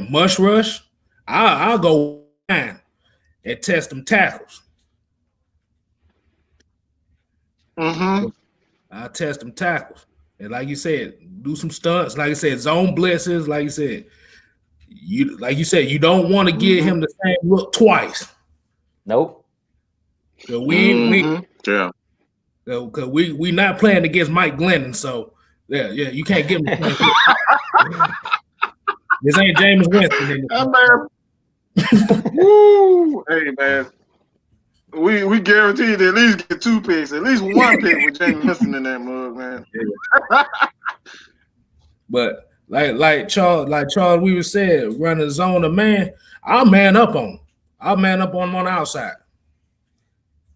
mush rush. I'll go and test them tackles. I'll test them tackles. And like you said, do some stunts. Like I said, zone blitzes. Like you said, you don't want to give him the same look twice. Nope. Cause we not playing against Mike Glennon, so yeah, you can't get him. This ain't James Winston. Woo! Hey, man. We guaranteed to at least get 2 picks, at least 1 pick with James Winston in that mug, man. But like Charles Weaver said, running zone of man, I'll man up on him. I'll man up on him on the outside.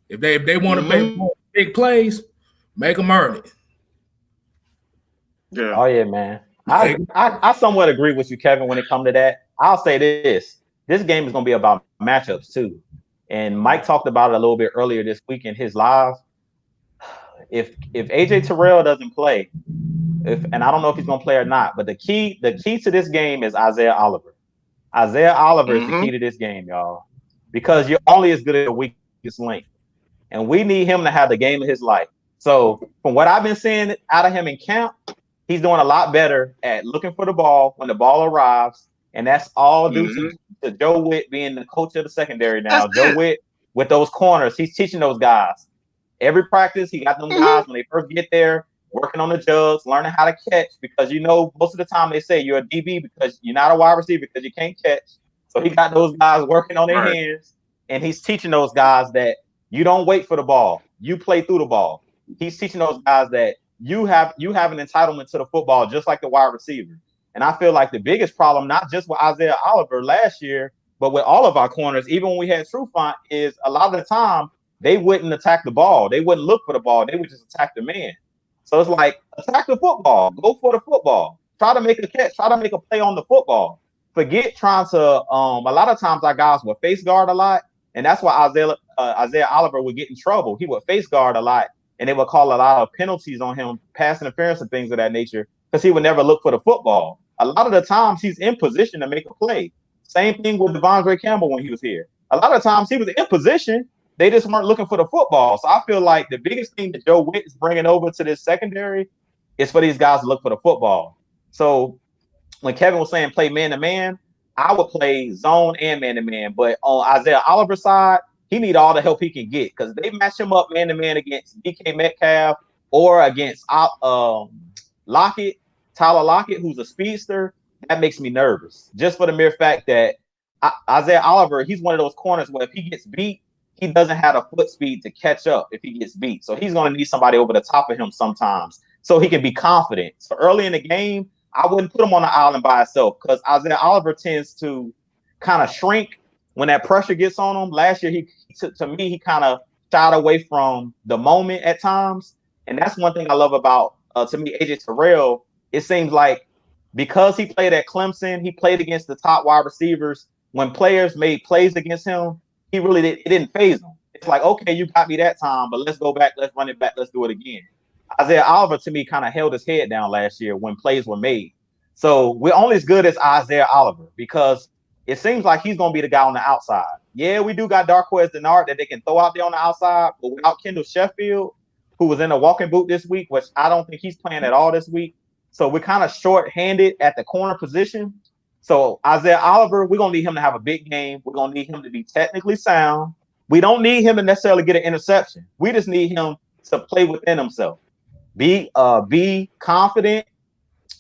If they want to make big plays, make them earn it. Yeah. Oh yeah, man. I somewhat agree with you, Kevin, when it comes to that. I'll say this game is going to be about matchups too. And Mike talked about it a little bit earlier this week in his live. If AJ Terrell doesn't play, and I don't know if he's going to play or not, but the key to this game is Isaiah Oliver. Isaiah Oliver is the key to this game, y'all, because you're only as good as your weakest link, and we need him to have the game of his life. So from what I've been seeing out of him in camp, he's doing a lot better at looking for the ball when the ball arrives, and that's all due to Joe Witt being the coach of the secondary now. Joe Witt with those corners, he's teaching those guys. Every practice, he got them guys when they first get there, working on the jugs, learning how to catch, because most of the time they say you're a DB because you're not a wide receiver because you can't catch. So he got those guys working on their hands, and he's teaching those guys that you don't wait for the ball, you play through the ball. He's teaching those guys that you have an entitlement to the football just like the wide receiver. And I feel like the biggest problem, not just with Isaiah Oliver last year, but with all of our corners, even when we had Trufant, is a lot of the time they wouldn't attack the ball. They wouldn't look for the ball. They would just attack the man. So it's like, attack the football. Go for the football. Try to make a catch. Try to make a play on the football. Forget trying to a lot of times our guys would face guard a lot, and that's why Isaiah Oliver would get in trouble. He would face guard a lot, and they would call a lot of penalties on him, pass interference and things of that nature, because he would never look for the football. A lot of the times he's in position to make a play. Same thing with Devondre Campbell when he was here. A lot of times he was in position. They just weren't looking for the football. So I feel like the biggest thing that Joe Witt is bringing over to this secondary is for these guys to look for the football. So when Kevin was saying play man-to-man, I would play zone and man-to-man. But on Isaiah Oliver's side, he need all the help he can get because they match him up man-to-man against DK Metcalf or against Lockett, Tyler Lockett, who's a speedster. That makes me nervous just for the mere fact that Isaiah Oliver, he's one of those corners where if he gets beat, he doesn't have a foot speed to catch up if he gets beat. So he's going to need somebody over the top of him sometimes so he can be confident. So early in the game, I wouldn't put him on the island by himself because Isaiah Oliver tends to kind of shrink when that pressure gets on him. Last year, he kind of shied away from the moment at times. And that's one thing I love about, to me, AJ Terrell. It seems like because he played at Clemson, he played against the top wide receivers. When players made plays against him, it didn't faze him. It's like, okay, you got me that time, but let's go back, let's run it back, let's do it again. Isaiah Oliver, to me, kind of held his head down last year when plays were made. So we're only as good as Isaiah Oliver because it seems like he's going to be the guy on the outside. Yeah, we do got Darqueze Dennard that they can throw out there on the outside, but without Kendall Sheffield, who was in a walking boot this week, which I don't think he's playing at all this week. So we're kind of short-handed at the corner position. So Isaiah Oliver, we're going to need him to have a big game. We're going to need him to be technically sound. We don't need him to necessarily get an interception. We just need him to play within himself. Be confident,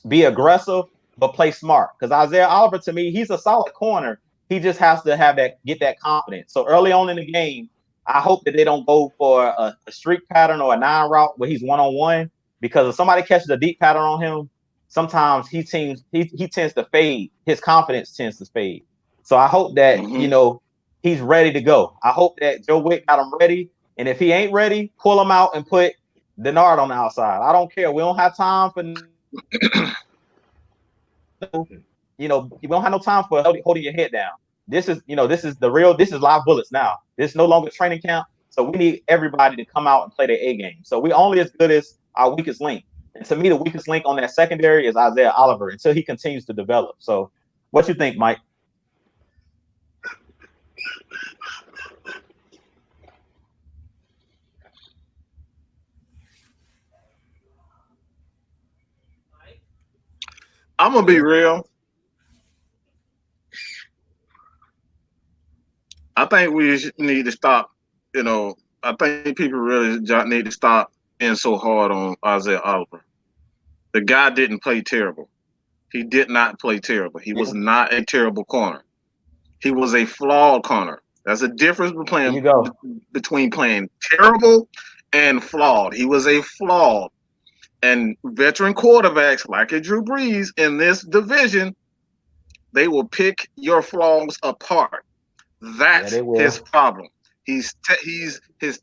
be aggressive, but play smart. Because Isaiah Oliver, to me, he's a solid corner. He just has to get that confidence. So early on in the game, I hope that they don't go for a streak pattern or a 9 route where he's one-on-one. Because if somebody catches a deep pattern on him, sometimes he tends to fade. His confidence tends to fade. So I hope that he's ready to go. I hope that Joe Wick got him ready. And if he ain't ready, pull him out and put Dennard on the outside. I don't care. We don't have time for we don't have no time for holding your head down. This is live bullets now. This is no longer training camp. So we need everybody to come out and play their A game. So we only as good as our weakest link. And to me, the weakest link on that secondary is Isaiah Oliver until he continues to develop. So what you think, Mike? I'm gonna be real. I think we need to stop. I think people really need to stop being so hard on Isaiah Oliver. The guy didn't play terrible. He did not play terrible. He was not a terrible corner. He was a flawed corner. There's a difference between playing terrible and flawed. He was a flawed. And veteran quarterbacks like a Drew Brees in this division, they will pick your flaws apart. That's his problem. His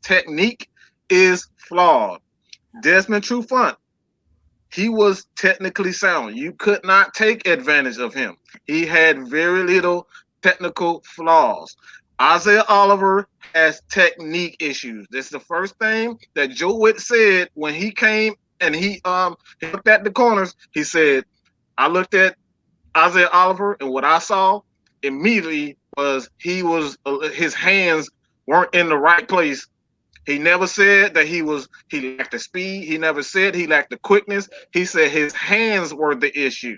technique is flawed. Desmond Trufant, he was technically sound. You could not take advantage of him. He had very little technical flaws. Isaiah Oliver has technique issues. This is the first thing that Joe Witt said when he came and he looked at the corners. He said, I looked at Isaiah Oliver, and what I saw immediately was his hands weren't in the right place. He never said that he lacked the speed. He never said he lacked the quickness. He said his hands were the issue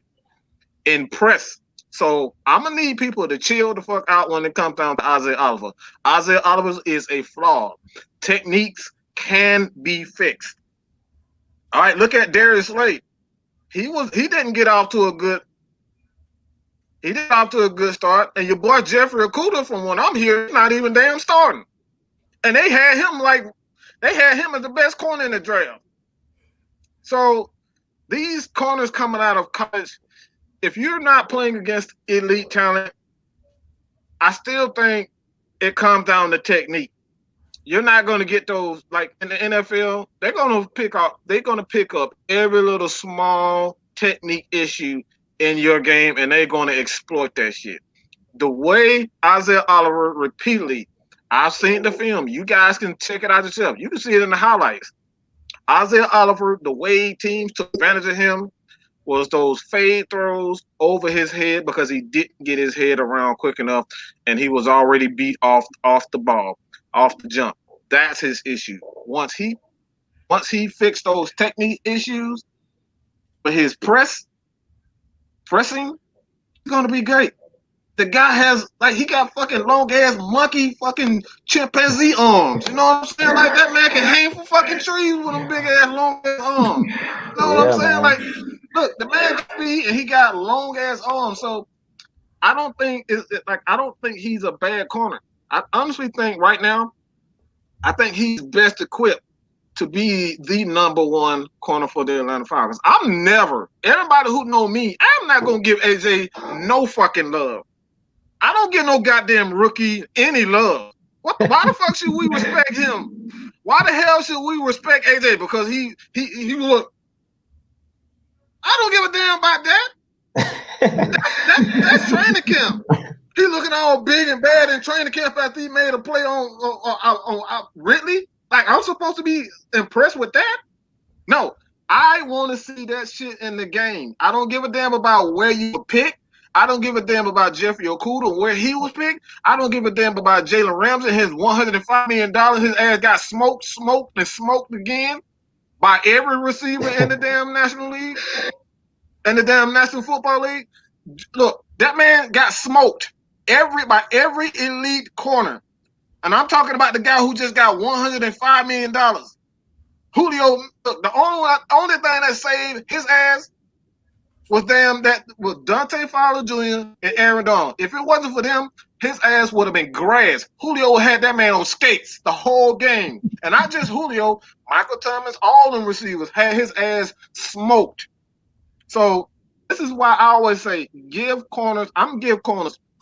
in press. So I'm gonna need people to chill the fuck out when it comes down to Isaiah Oliver. Isaiah Oliver is a flaw. Techniques can be fixed. All right, look at Darius Slate. He didn't get off to a good start. And your boy Jeffrey Okudah, from what I'm hearing, not even damn starting. And they had him as the best corner in the draft. So these corners coming out of college, if you're not playing against elite talent, I still think it comes down to technique. You're not going to get those, like in the NFL, they're going to pick up every little small technique issue in your game, and they're going to exploit that shit. The way Isaiah Oliver repeatedly, I've seen the film. You guys can check it out yourself. You can see it in the highlights. Isaiah Oliver, the way teams took advantage of him was those fade throws over his head because he didn't get his head around quick enough, and he was already beat off the ball, off the jump. That's his issue. Once he fixed those technique issues, but his pressing, he's gonna be great. The guy has, he got fucking long ass monkey fucking chimpanzee arms. You know what I'm saying? Like, that man can hang from fucking trees with them big ass long ass arms. You know what I'm saying? Man. Like, look, the man can speed and he got long ass arms. So I don't think he's a bad corner. I honestly think right now, I think he's best equipped to be the number one corner for the Atlanta Falcons. Everybody who know me, I'm not gonna give AJ no fucking love. I don't give no goddamn rookie any love. Why the fuck should we respect him? Why the hell should we respect AJ? Because he look. I don't give a damn about that. That's training camp. He looking all big and bad in training camp after he made a play on Ridley. Like, I'm supposed to be impressed with that? No. I want to see that shit in the game. I don't give a damn about where you were picked. I don't give a damn about Jeffrey Okuda, where he was picked. I don't give a damn about Jalen Ramsey, his $105 million. His ass got smoked again by every receiver in the damn National League and the damn National Football League. Look, that man got smoked by every elite corner. And I'm talking about the guy who just got $105 million. Julio, the only thing that saved his ass was Dante Fowler Jr. and Aaron Donald. If it wasn't for them, his ass would have been grass. Julio had that man on skates the whole game. And not just Julio, Michael Thomas, all them receivers had his ass smoked. So this is why I always say give corners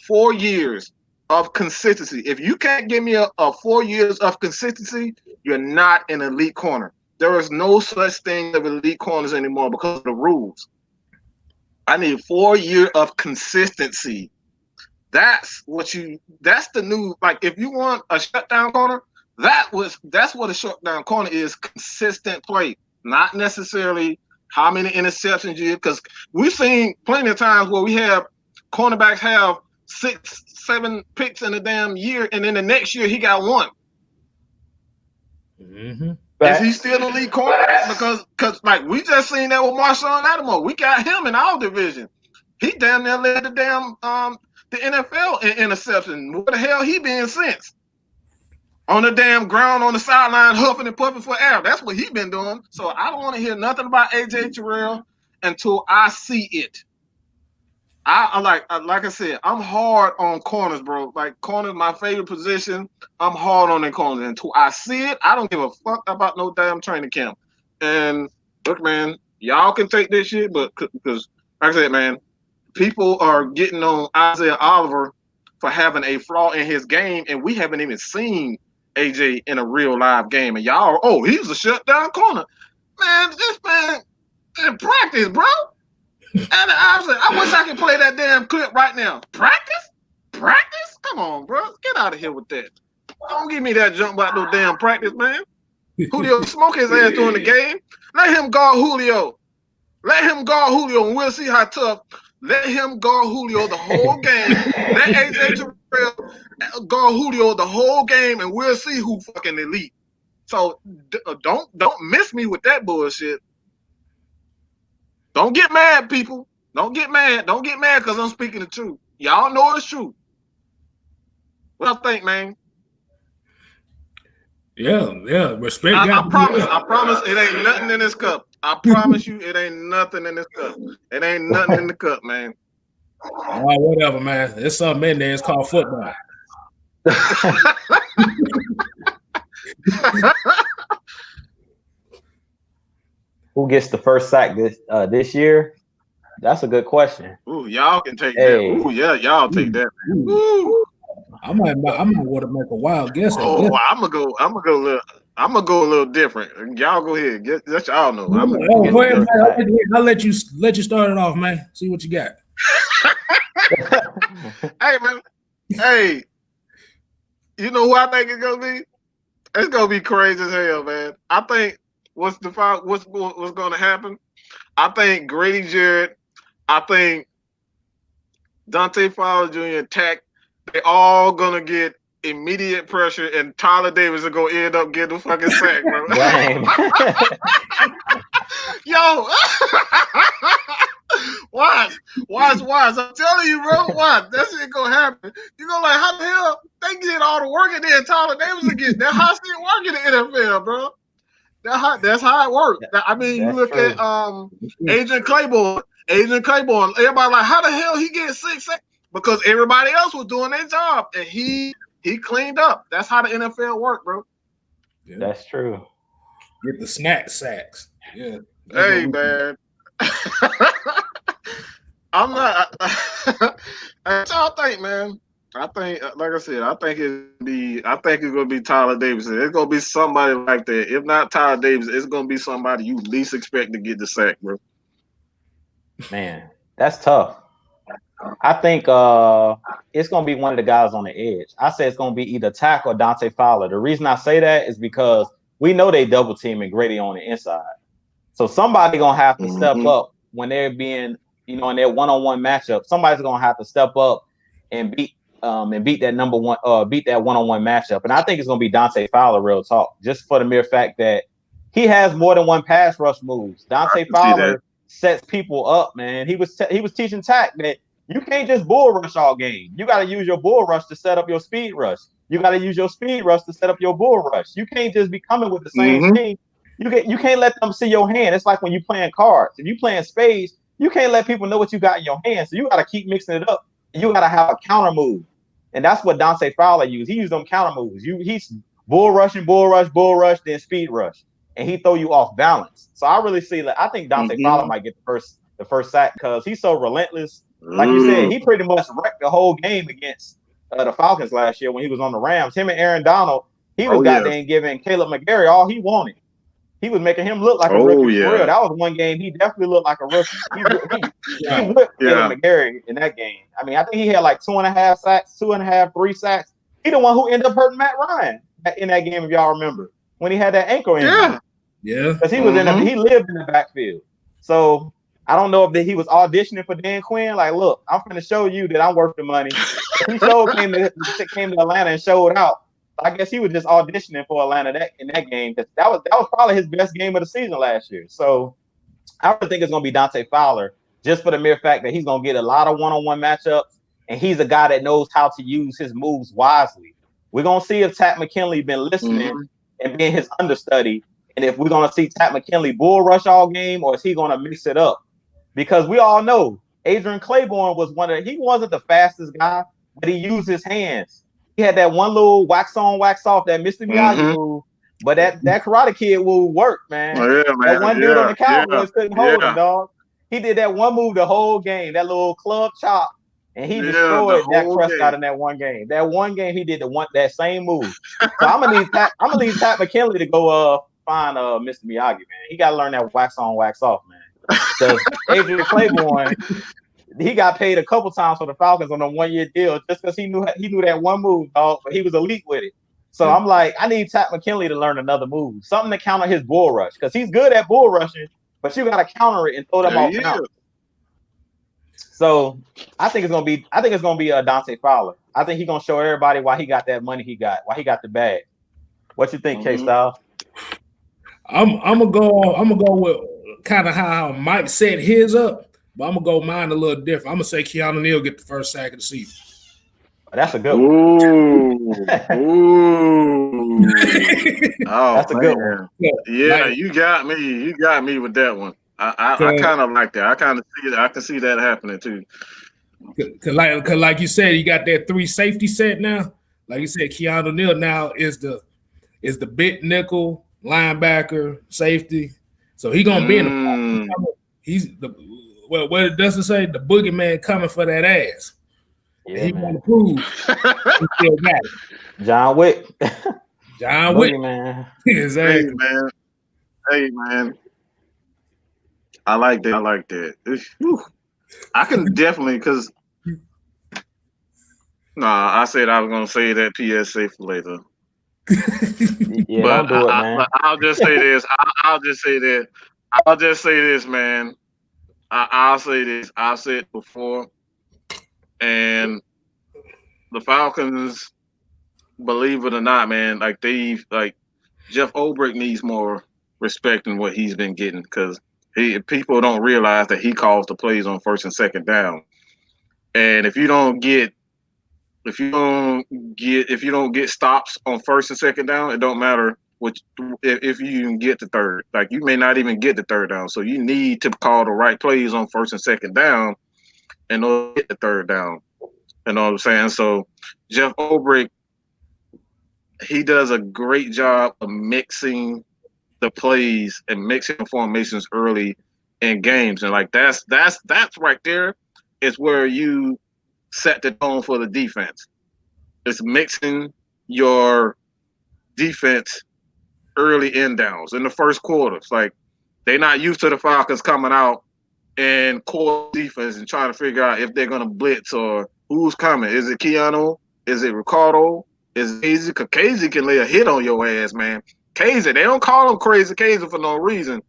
4 years of consistency. If you can't give me a 4 years of consistency, you're not an elite corner. There is no such thing as elite corners anymore because of the rules. I need 4 years of consistency. That's the new, like, if you want a shutdown corner, that's what a shutdown corner is, consistent play, not necessarily how many interceptions you get, because we've seen plenty of times where we have cornerbacks have 6-7 picks in a damn year, and then the next year he got one. Mm-hmm. Is he still a lead corner? Because like we just seen that with Marshawn Lattimore. We got him in our division. He damn near led the damn the NFL in interception. Where the hell he been since? On the damn ground on the sideline, huffing and puffing for air. That's what he been doing. So I don't want to hear nothing about AJ Terrell until I see it. Like I said, I'm hard on corners, bro. Like, corners, my favorite position. I'm hard on the corners. Until I see it, I don't give a fuck about no damn training camp. And look, man, y'all can take this shit, but because, like I said, man, people are getting on Isaiah Oliver for having a flaw in his game, and we haven't even seen AJ in a real live game. And y'all, he's a shutdown corner. Man, this man in practice, bro. And I wish I could play that damn clip right now. Practice? Come on, bro. Get out of here with that. Don't give me that jump about no damn practice, man. Julio smoke his ass during the game. Let him guard Julio. And we'll see how tough. Let him guard Julio the whole game. Let AJ Terrell guard Julio the whole game, and we'll see who fucking elite. So don't miss me with that bullshit. Don't get mad, people. Don't get mad because I'm speaking the truth. Y'all know it's true. What I think, man? Yeah. Respect. I promise it ain't nothing in this cup. I promise you it ain't nothing in this cup. It ain't nothing in the cup, man. All right, whatever, man. There's something in there. It's called football. Who gets the first sack this year? That's a good question. Ooh, y'all can take that. Ooh, yeah, y'all take that. Ooh. I might want to make a wild guess. I'm gonna go a little different. Y'all go ahead. Let y'all know. I'll let you start it off, man. See what you got. Hey, man. Hey, you know who I think it's gonna be? It's gonna be crazy as hell, man. I think what's gonna happen? I think Grady Jarrett, I think Dante Fowler Jr. and Tack, they all gonna get immediate pressure, and Tyler Davis is gonna end up getting the fucking sack, bro. Yo, watch. I'm telling you, bro. Watch. That shit gonna happen. You go like, how the hell they get all the work, and then Tyler Davis will get that high speed work in the NFL, bro. That's how it works. I mean, you look at Agent Claiborne. Everybody like, how the hell he get 6 sacks? Because everybody else was doing their job, and he cleaned up. That's how the NFL work, bro. Yeah. That's true. Get the snack sacks. Yeah. Hey, man. I'm not. That's all I think, man. I think, like I said, I think it's gonna be Tyler Davis. It's gonna be somebody like that. If not Tyler Davis, it's gonna be somebody you least expect to get the sack, bro. Man, that's tough. I think it's gonna be one of the guys on the edge. I say it's gonna be either Tack or Dante Fowler. The reason I say that is because we know they double teaming Grady on the inside. So somebody gonna have to step Mm-hmm. up when they're being, in their one-on-one matchup. Somebody's gonna have to step up and beat that number one, beat that one-on-one matchup. And I think it's gonna be Dante Fowler, real talk, just for the mere fact that he has more than one pass rush moves. Dante Fowler sets people up, man. He was teaching Tack that you can't just bull rush all game. You got to use your bull rush to set up your speed rush. You got to use your speed rush to set up your bull rush. You can't just be coming with the same thing. You can't let them see your hand. It's like when you playing cards. If you playing spades, you can't let people know what you got in your hand. So you got to keep mixing it up. You got to have a counter move. And that's what Dante Fowler used. He used them counter moves. He's bull rushing, bull rush, then speed rush. And he throw you off balance. So I really see I think Dante Fowler might get the first sack because he's so relentless. Like you said, he pretty much wrecked the whole game against the Falcons last year when he was on the Rams. Him and Aaron Donald, he was goddamn giving Caleb McGarry all he wanted. He was making him look like a rookie for real. That was one game he definitely looked like a rookie. He whipped Caleb McGarry in that game. I mean, I think he had like 2.5 sacks, 2.5, 3 sacks. He the one who ended up hurting Matt Ryan in that game, if y'all remember, when he had that ankle injury. Yeah. Because he was he lived in the backfield. So I don't know if he was auditioning for Dan Quinn. Like, look, I'm going to show you that I'm worth the money. He came to Atlanta and showed out. I guess he was just auditioning for Atlanta in that game. That was probably his best game of the season last year. So I really think it's going to be Dante Fowler, just for the mere fact that he's going to get a lot of one-on-one matchups, and he's a guy that knows how to use his moves wisely. We're going to see if Tat McKinley been listening and being his understudy, and if we're going to see Tat McKinley bull rush all game, or is he going to mix it up? Because we all know Adrian Claiborne he wasn't the fastest guy, but he used his hands. He had that one little wax on, wax off, that Mr. Miyagi move, but that Karate Kid will work, man. Oh, yeah, man. That one dude on the Cowboys couldn't hold him, dog. He did that one move the whole game, that little club chop, and he destroyed Dak Prescott in that one game. That one game he did that same move. So I'm gonna need Tat McKinley to go find Mr. Miyagi, man. He got to learn that wax on, wax off, man. Because Adrian Claiborne, he got paid a couple times for the Falcons on a 1-year deal just because he knew that one move, dog, but he was elite with it. So I'm like, I need Tat McKinley to learn another move, something to counter his bull rush, because he's good at bull rushing, but you got to counter it and throw them off balance. So I think it's gonna be Dante Fowler. I think he's gonna show everybody why he got that money why he got the bag. What you think, K-Stlyz? I'm gonna go with kind of how Mike set his up. But I'm going to go mine a little different. I'm going to say Keanu Neal get the first sack of the season. That's a good one. Ooh. Oh, that's a good one. Yeah, you got me. You got me with that one. I kind of like that. I kind of see it. I can see that happening too. Cause like you said, you got that 3 safety set now. Like you said, Keanu Neal now is the big nickel linebacker safety. So he gonna be in the. He's the. Well, what it doesn't say, the boogeyman coming for that ass. Yeah, he want to prove he still got it. John Wick. John Wick, man. Exactly. Hey, man. I like that. I can definitely, because I said I was gonna say that PSA for later. Yeah, but don't do it, man. I'll just say this. I'll just say this, man. I'll say this. I've said it before, and the Falcons, believe it or not, man, Jeff Hobrick needs more respect than what he's been getting, because people don't realize that he calls the plays on first and second down, and if you don't get stops on first and second down, it don't matter if you even get the third. Like, you may not even get the third down. So you need to call the right plays on first and second down in order to get the third down. You know what I'm saying? So Jeff Hobrick, he does a great job of mixing the plays and mixing the formations early in games. And like that's right there is where you set the tone for the defense. It's mixing your defense early in downs in the first quarter. It's like they're not used to the Falcons coming out and core defense and trying to figure out if they're going to blitz or who's coming. Is it Keanu? Is it Ricardo? Is it Casey? Because Casey can lay a hit on your ass, man. Casey, they don't call him Crazy Casey for no reason.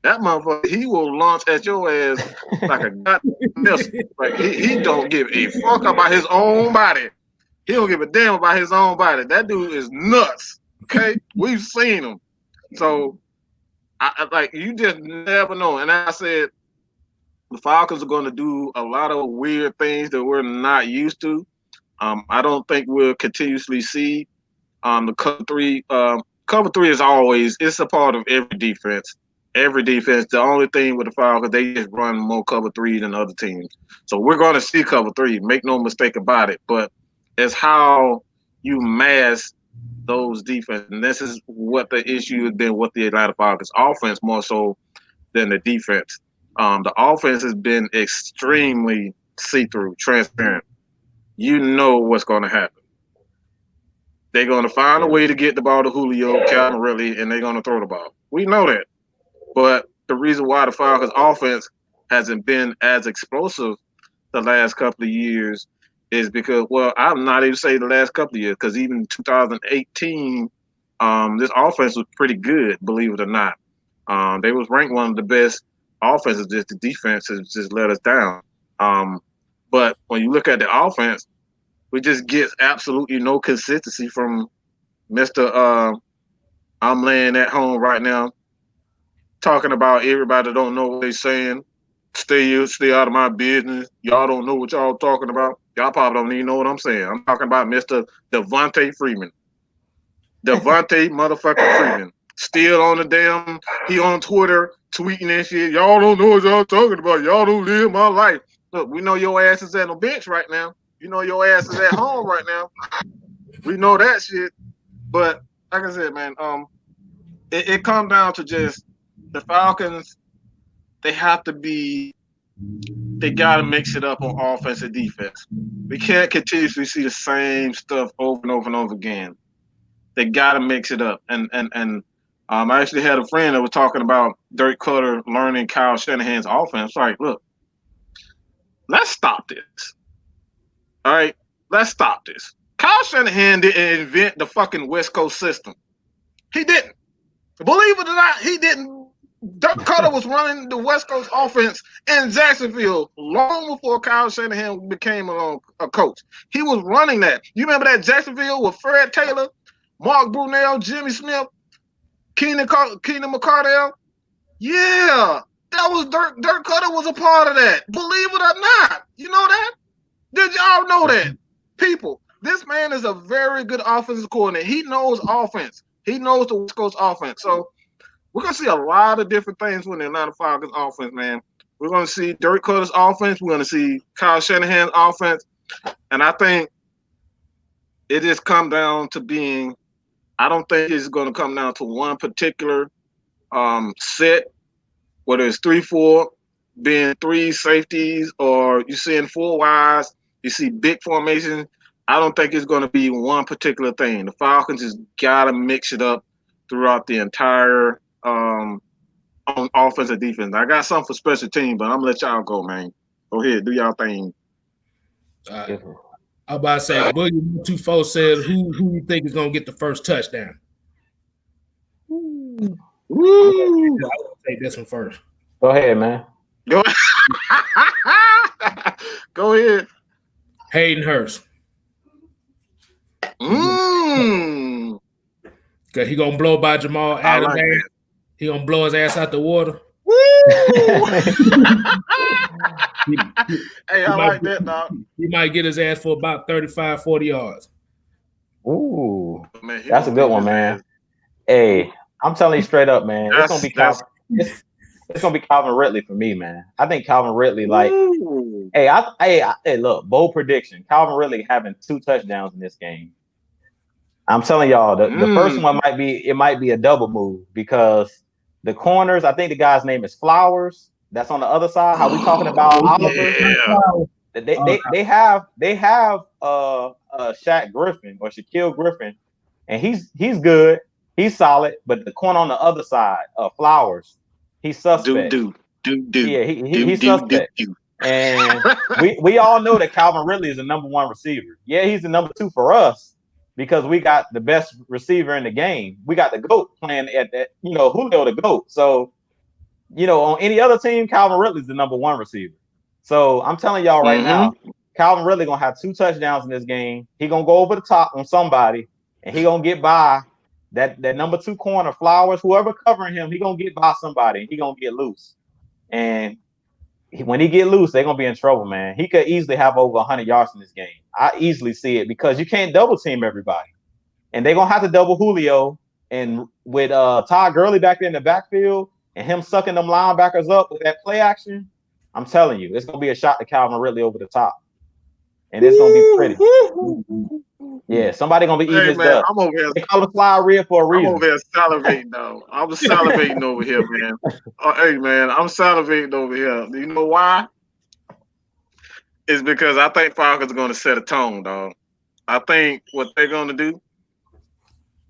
That motherfucker, he will launch at your ass like a goddamn missile. Like he don't give a fuck about his own body. He don't give a damn about his own body. That dude is nuts. Okay, we've seen him. So, I like you just never know. And I said the Falcons are going to do a lot of weird things that we're not used to. I don't think we'll continuously see the cover three. Cover three is always it's a part of every defense. Every defense. The only thing with the Falcons, they just run more cover three than other teams. So we're going to see cover three. Make no mistake about it. But it's how you mask those defense. And this is what the issue has been with the Atlanta Falcons offense more so than the defense. The offense has been extremely see-through, transparent. You know what's going to happen. They're going to find a way to get the ball to Julio, Calvin Ridley, and they're going to throw the ball. We know that. But the reason why the Falcons offense hasn't been as explosive the last couple of years is because, well, I'm not even saying the last couple of years, because even 2018, this offense was pretty good, believe it or not. They was ranked one of the best offenses. Just the defense has just let us down. But when you look at the offense, we just get absolutely no consistency from Mr. I'm laying at home right now, talking about everybody that don't know what they're saying. Stay out of my business. Y'all don't know what y'all talking about. Y'all probably don't even know what I'm saying. I'm talking about Mr. Devontae Freeman. Devontae motherfucking Freeman. Still on the damn, he on Twitter tweeting and shit. Y'all don't know what y'all talking about. Y'all don't live my life. Look, we know your ass is at the bench right now. You know your ass is at home right now. We know that shit. But like I said, man, it comes down to just the Falcons. They got to mix it up on offense and defense. We can't continuously see the same stuff over and over and over again. They got to mix it up. And I actually had a friend that was talking about Dirk Cutter learning Kyle Shanahan's offense. Like, look, let's stop this. All right, let's stop this. Kyle Shanahan didn't invent the fucking West Coast system. He didn't. Believe it or not, he didn't. Dirk Cutter was running the West Coast offense in Jacksonville long before Kyle Shanahan became a coach. He was running that. You remember that Jacksonville with Fred Taylor, Mark Brunell, Jimmy Smith, Keenan McCardell? Yeah, that was Dirk Cutter was a part of that. Believe it or not. You know that? Did y'all know that? People, this man is a very good offensive coordinator. He knows offense. He knows the West Coast offense. So we're going to see a lot of different things when the Atlanta Falcons offense, man. We're going to see Dirk Cutter's offense. We're going to see Kyle Shanahan's offense. And I think it just come down to being – I don't think it's going to come down to one particular set, whether it's 3-4, being three safeties, or you seeing four wides, you see big formation. I don't think it's going to be one particular thing. The Falcons just got to mix it up throughout the entire on offense and defense. I got something for special team, but I'm going to let y'all go, man. Go ahead, do y'all thing. I'm about to say, Boogie 124 said, who you think is going to get the first touchdown? Woo. I'll take this one first. Go ahead, man. Go ahead. Hayden Hurst. Cause he gonna blow by Jamal Adams. Like he gonna blow his ass out the water. Hey, I like that, dog. He might get his ass for about 35, 40 yards. Ooh, man, that's a good one, man. Hey, I'm telling you straight up, man. It's gonna be Calvin. It's gonna be Calvin Ridley for me, man. I think Calvin Ridley, like, hey, look, bold prediction. Calvin Ridley having 2 touchdowns in this game. I'm telling y'all, the first one might be a double move because the corners, I think the guy's name is Flowers. That's on the other side. How we talking about Oliver? Yeah. They have Shaq Griffin or Shaquille Griffin, and he's good. He's solid, but the corner on the other side, Flowers, he's suspect. Yeah, he's suspect. And we all know that Calvin Ridley is the number 1 receiver. Yeah, he's the number 2 for us because we got the best receiver in the game. We got the GOAT playing at that, Julio the GOAT. So on any other team, Calvin Ridley's the number 1 receiver. So I'm telling y'all right now, Calvin Ridley gonna have 2 touchdowns in this game. He gonna go over the top on somebody, and he gonna get by that number 2 corner, Flowers, whoever covering him. He gonna get by somebody. He gonna get loose, and when he get loose, they're gonna be in trouble, man. He could easily have over 100 yards in this game. I easily see it because you can't double team everybody, and they're gonna have to double Julio. And with Todd Gurley back there in the backfield and him sucking them linebackers up with that play action, I'm telling you, it's gonna be a shot to Calvin Ridley over the top, and it's gonna be pretty. Yeah, somebody gonna be eating his dust. I'm over here. They call it fly red for a reason. I'm over here salivating, though. I'm salivating over here, man. Hey, man, I'm salivating over here. Do you know why? It's because I think Falcons are going to set a tone, dog. I think what they're going to do,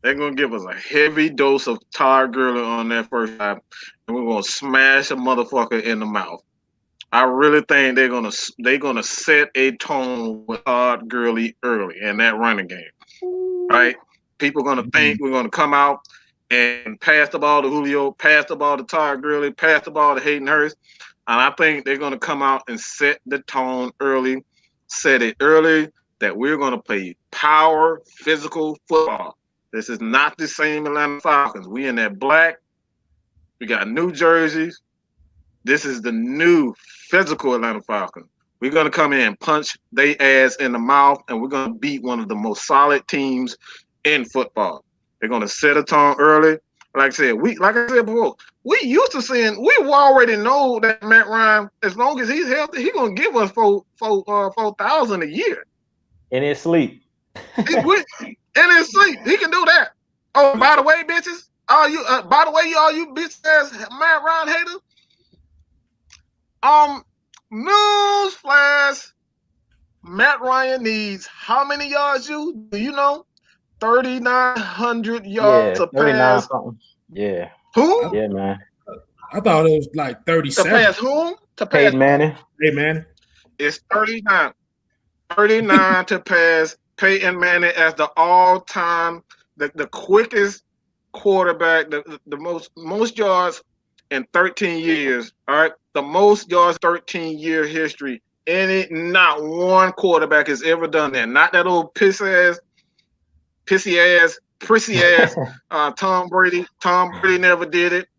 they're going to give us a heavy dose of Todd Gurley on that first time, and we're going to smash a motherfucker in the mouth. I really think they're gonna set a tone with Todd Gurley early in that running game, right? People are gonna think we're gonna come out and pass the ball to Julio, pass the ball to Todd Gurley, pass the ball to Hayden Hurst, and I think they're gonna come out and set the tone early, set it early that we're gonna play power, physical football. This is not the same Atlanta Falcons. We in that black. We got new jerseys. This is the new physical Atlanta Falcons. We're going to come in and punch they ass in the mouth, and we're going to beat one of the most solid teams in football. They're going to set a tone early. Like I said before, we already know that Matt Ryan, as long as he's healthy, he's going to give us 4,000 a year. In his sleep. In his sleep. He can do that. Oh, by the way, bitches, all you bitch ass Matt Ryan haters, newsflash, Matt Ryan needs how many yards? Do you know? 3,900 yards to pass. Something. Yeah. Who? Yeah, man. I thought it was like 37. To pass whom? To pass Peyton Manning. Hey, man. It's 39. 39 to pass Peyton Manning as the all-time, the quickest quarterback, the most yards in 13 years. All right. The most yards, 13-year history. Not one quarterback has ever done that. Not that old prissy ass Tom Brady. Tom Brady never did it.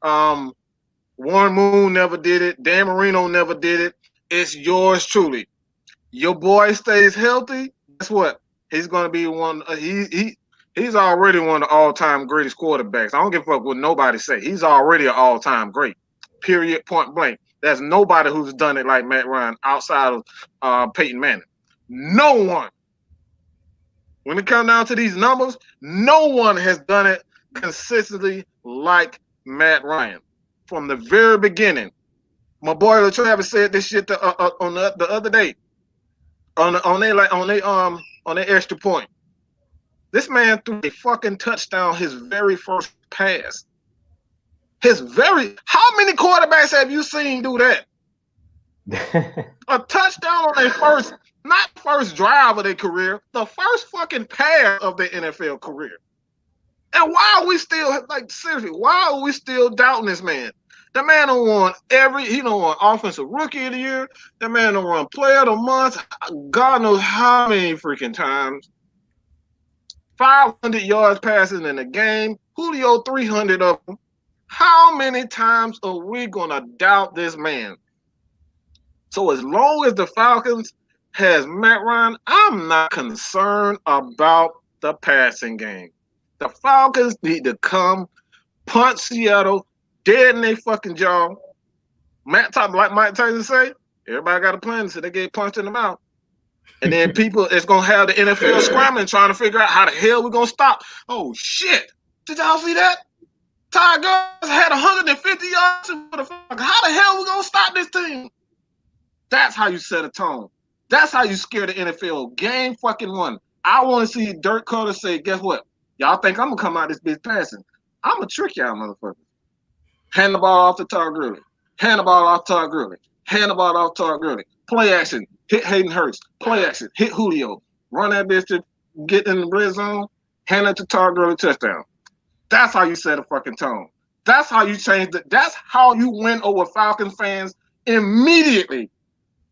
Warren Moon never did it. Dan Marino never did it. It's yours truly. Your boy stays healthy. Guess what? He's going to be one. He's already one of the all-time greatest quarterbacks. I don't give a fuck what nobody say. He's already an all-time great. Period. Point blank. There's nobody who's done it like Matt Ryan outside of Peyton Manning. No one. When it comes down to these numbers, no one has done it consistently like Matt Ryan. From the very beginning, my boy Travis said this shit on the other day on their extra point. This man threw a fucking touchdown his very first pass. How many quarterbacks have you seen do that? A touchdown on their first drive of their career, the first fucking pass of their NFL career. And why are we still, seriously, why are we still doubting this man? The man done won he done won Offensive Rookie of the Year. The man done won Player of the Month. God knows how many freaking times. 500 yards passing in a game. Julio, 300 of them. How many times are we going to doubt this man? So as long as the Falcons has Matt Ryan, I'm not concerned about the passing game. The Falcons need to come punch Seattle dead in their fucking jaw. Like Mike Tyson say, everybody got a plan, so they get punched in the mouth. And then it's going to have the NFL scrambling, trying to figure out how the hell we're going to stop. Oh, shit. Did y'all see that? Ty Gurley had 150 yards for the Falcons. How the hell we going to stop this team? That's how you set a tone. That's how you scare the NFL. Game fucking one. I want to see Dirk Cutter say, guess what? Y'all think I'm going to come out this bitch passing. I'm going to trick y'all motherfuckers. Hand the ball off to Todd Gurley. Hand the ball off to Todd Gurley. Hand the ball off to Todd Gurley. Play action. Hit Hayden Hurst. Play action. Hit Julio. Run that bitch to get in the red zone. Hand it to Todd Gurley, touchdown. That's how you set a fucking tone. That's how you change it. That's how you win over Falcons fans immediately.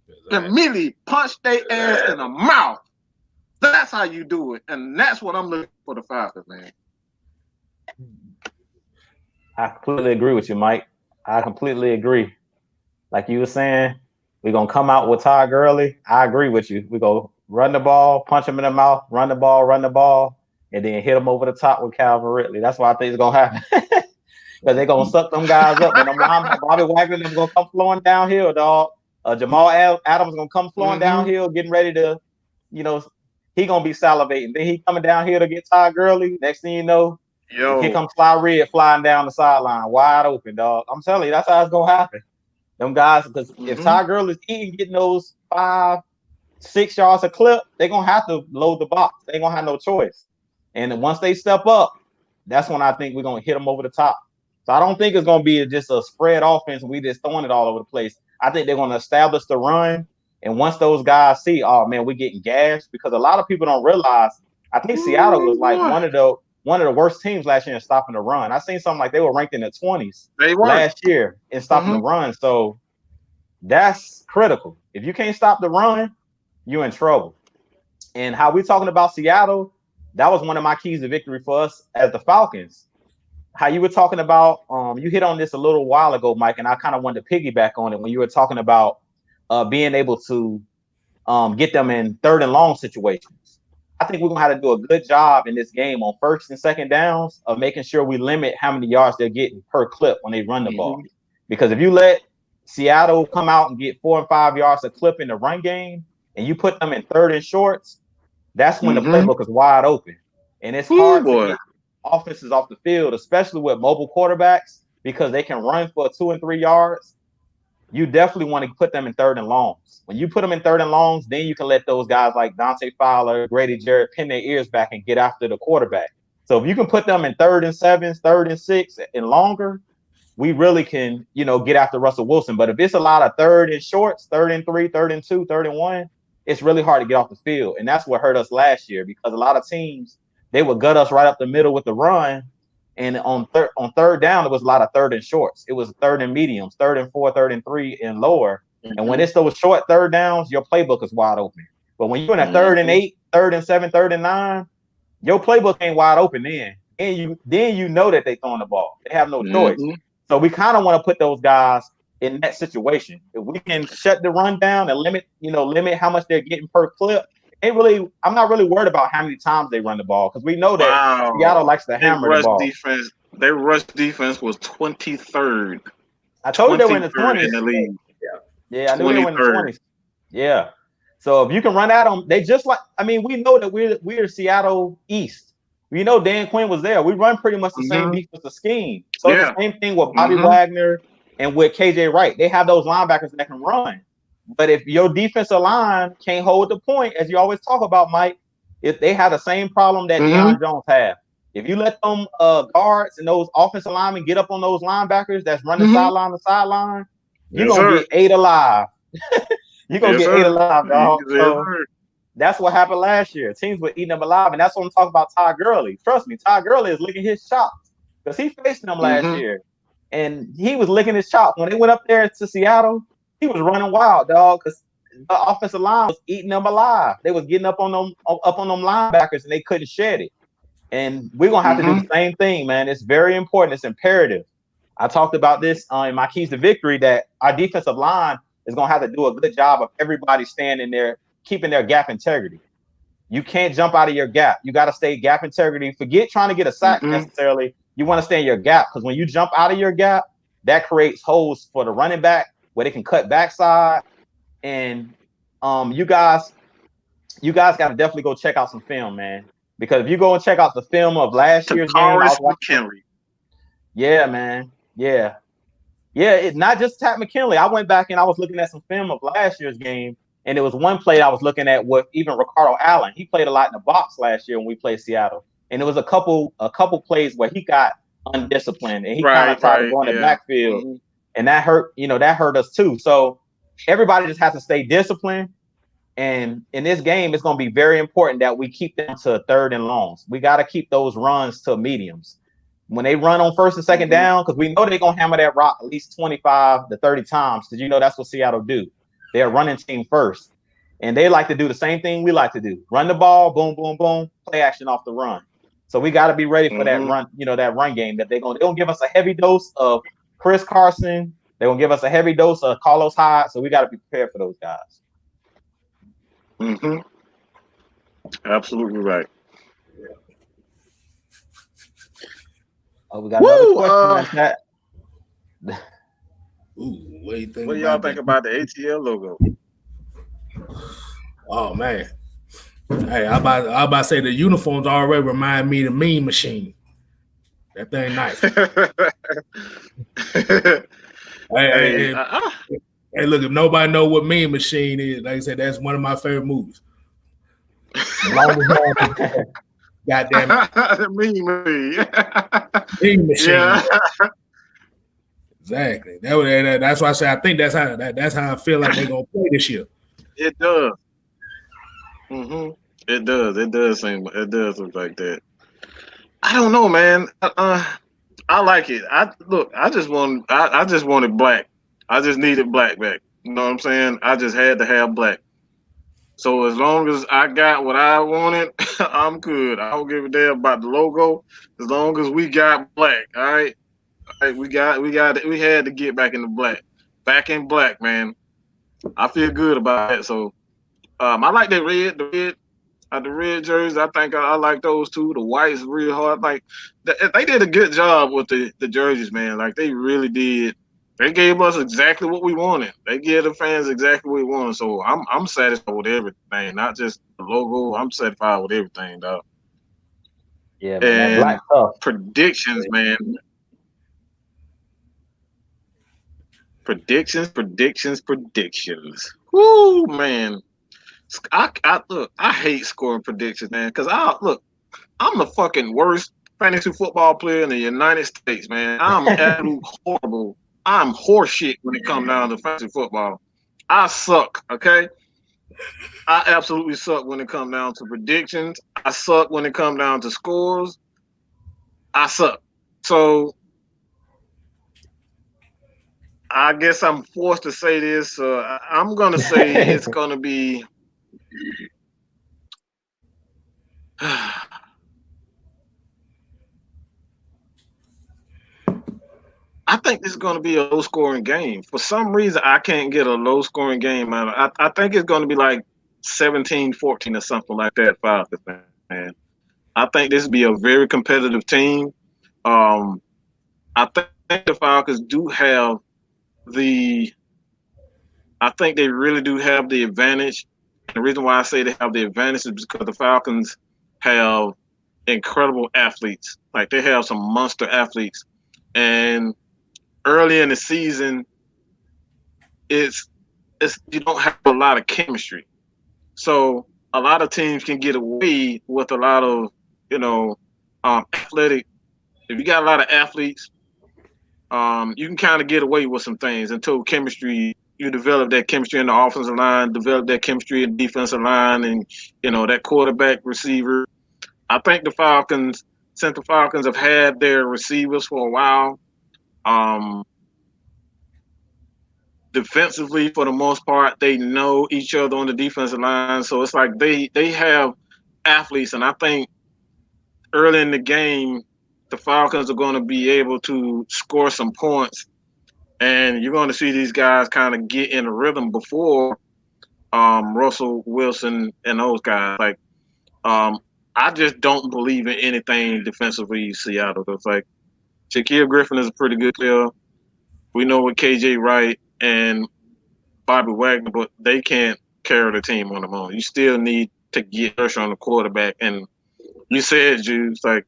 Exactly. Immediately punch their ass in the mouth. That's how you do it. And that's what I'm looking for the Falcons, man. I completely agree with you, Mike. I completely agree. Like you were saying, we're going to come out with Todd Gurley. I agree with you. We're going to run the ball, punch him in the mouth, run the ball, and then hit him over the top with Calvin Ridley. That's what I think is going to happen. Because they're going to suck them guys up. And Bobby Wagner is going to come flowing downhill, dog. Jamal Adams is going to come flowing downhill, getting ready to, he going to be salivating. Then he coming down here to get Todd Gurley. Next thing you know, here comes Fly Red flying down the sideline, wide open, dog. I'm telling you, that's how it's going to happen. Them guys, because if Todd Gurley's getting those 5-6 yards a clip, they're going to have to load the box. They ain't going to have no choice. And then once they step up, that's when I think we're going to hit them over the top. So I don't think it's going to be just a spread offense and we just throwing it all over the place. I think they're going to establish the run. And once those guys see, oh, man, we're getting gashed, because a lot of people don't realize, I think Seattle was like one of the worst teams last year in stopping the run. I seen something like they were ranked in the 20s last year in stopping the run. So that's critical. If you can't stop the run, you're in trouble. And how we're talking about Seattle, that was one of my keys to victory for us as the Falcons. How you were talking about, you hit on this a little while ago, Mike, and I kind of wanted to piggyback on it when you were talking about being able to get them in third and long situations. I think we're going to have to do a good job in this game on first and second downs of making sure we limit how many yards they're getting per clip when they run the ball. Because if you let Seattle come out and get 4 and 5 yards a clip in the run game and you put them in third and shorts, that's when the playbook is wide open. And it's hard to get offenses off the field, especially with mobile quarterbacks, because they can run for 2 and 3 yards. You definitely want to put them in third and longs. When you put them in third and longs, then you can let those guys like Dante Fowler, Grady Jarrett pin their ears back and get after the quarterback. So if you can put them in 3rd and 7s, 3rd and 6 and longer, we really can, get after Russell Wilson. But if it's a lot of 3rd and shorts, 3rd and 3, 3rd and 2, 3rd and 1, it's really hard to get off the field. And that's what hurt us last year, because a lot of teams, they would gut us right up the middle with the run. And on third down, it was a lot of 3rd and shorts. It was 3rd and mediums, 3rd and 4, 3rd and 3 and lower. And when it's those short third downs, your playbook is wide open. But when you're in a 3rd and 8, 3rd and 7, 3rd and 9, your playbook ain't wide open then. And you know that they throwing the ball. They have no choice. So we kind of want to put those guys in that situation. If we can shut the run down and limit how much they're getting per clip, I'm not really worried about how many times they run the ball, because we know that Seattle likes to hammer the ball. Their rush defense was 23rd. I told you they were in the 20s. In the league. Yeah, I knew they were in the 20s. Yeah. So if you can run at them, we know that we're Seattle East. We know Dan Quinn was there. We run pretty much the same defensive scheme. So it's the same thing with Bobby Wagner and with KJ Wright. They have those linebackers that can run. But if your defensive line can't hold the point, as you always talk about, Mike, if they have the same problem that Deion Jones have. If you let them guards and those offensive linemen get up on those linebackers that's running sideline to sideline, you're going to get 8 alive. You're going to get 8 alive, dog. So that's what happened last year. Teams were eating them alive, and that's what I'm talking about Todd Gurley. Trust me, Todd Gurley is licking his chops, because he faced them last year, and he was licking his chops. When they went up there to Seattle, he was running wild, dog, because the offensive line was eating them alive. They was getting up on them linebackers, and they couldn't shed it. And we're going to have to do the same thing, man. It's very important. It's imperative. I talked about this in my keys to victory, that our defensive line is going to have to do a good job of everybody standing there, keeping their gap integrity. You can't jump out of your gap. You got to stay gap integrity. Forget trying to get a sack necessarily. You want to stay in your gap, because when you jump out of your gap, that creates holes for the running back where they can cut backside. And you guys got to definitely go check out some film, man. Because if you go and check out the film of last year's game, yeah, man, yeah, it's not just Pat McKinley. I went back and I was looking at some film of last year's game, and there was one play I was looking at with even Ricardo Allen. He played a lot in the box last year when we played Seattle, and there was a couple plays where he got undisciplined and he kind of tried to go in the backfield, and that hurt us too. So everybody just has to stay disciplined. And in this game, it's going to be very important that we keep them to 3rd and longs. We got to keep those runs to mediums. when they run on first and second down, because we know they're going to hammer that rock at least 25 to 30 times, because that's what Seattle do. They're a running team first. And they like to do the same thing we like to do. Run the ball, boom, boom, boom, play action off the run. So we got to be ready for that run, that run game that they're going to give us a heavy dose of Chris Carson. They're going to give us a heavy dose of Carlos Hyde. So we got to be prepared for those guys. Mm-hmm. Absolutely right. Oh, we got another question like that. Ooh, what do you think? What do y'all think about the ATL logo? Oh man, hey, I about to say the uniforms already remind me of the Mean Machine. That thing nice. Hey, look, if nobody know what Mean Machine is, like I said, that's one of my favorite movies. Goddamn it. Mean Machine. Yeah. Exactly. That's why I say I think that's how I feel like they're gonna play this year. It does. Mm-hmm. It does. It does look like that. I don't know, man. I like it. I just wanted black. I just needed black back. You know what I'm saying? I just had to have black. So as long as I got what I wanted, I'm good. I don't give a damn about the logo. As long as we got black, all right. All right, we had to get back into black. Back in black, man. I feel good about that. So I like the red jerseys. I think I like those too. The white's real hard. Like they did a good job with the jerseys, man. Like they really did. They gave us exactly what we wanted. They gave the fans exactly what we wanted. So I'm satisfied with everything, not just the logo. I'm satisfied with everything, dog. Yeah, man. Black stuff. Predictions, man. Predictions. Woo, man. I hate scoring predictions, man, because I'm the fucking worst fantasy football player in the United States, man. I'm absolutely horrible. I'm horseshit when it comes down to fantasy football. I suck, okay? I absolutely suck when it comes down to predictions. I suck when it comes down to scores. I suck. So I guess I'm forced to say this. I'm going to say it's going to be I think this is going to be a low-scoring game. For some reason, I can't get a low-scoring game out of it. I think it's going to be like 17-14 or something like that, Falcons, man. I think this will be a very competitive team. I think the Falcons do have I think they really do have the advantage. And the reason why I say they have the advantage is because the Falcons have incredible athletes. Like they have some monster athletes. And early in the season, it's you don't have a lot of chemistry. So a lot of teams can get away with a lot of, athletic. If you got a lot of athletes, you can kind of get away with some things until chemistry. You develop that chemistry in the offensive line, develop that chemistry in the defensive line, and that quarterback receiver. I think the Falcons, since the Falcons have had their receivers for a while, defensively for the most part, they know each other on the defensive line. So it's like they have athletes, and I think early in the game, the Falcons are going to be able to score some points, and you're going to see these guys kind of get in a rhythm before Russell Wilson and those guys. Like, I just don't believe in anything defensively in Seattle. It's like Shaquille Griffin is a pretty good player. We know what KJ Wright and Bobby Wagner, but they can't carry the team on their own. You still need to get pressure on the quarterback. And you said, Juice, like,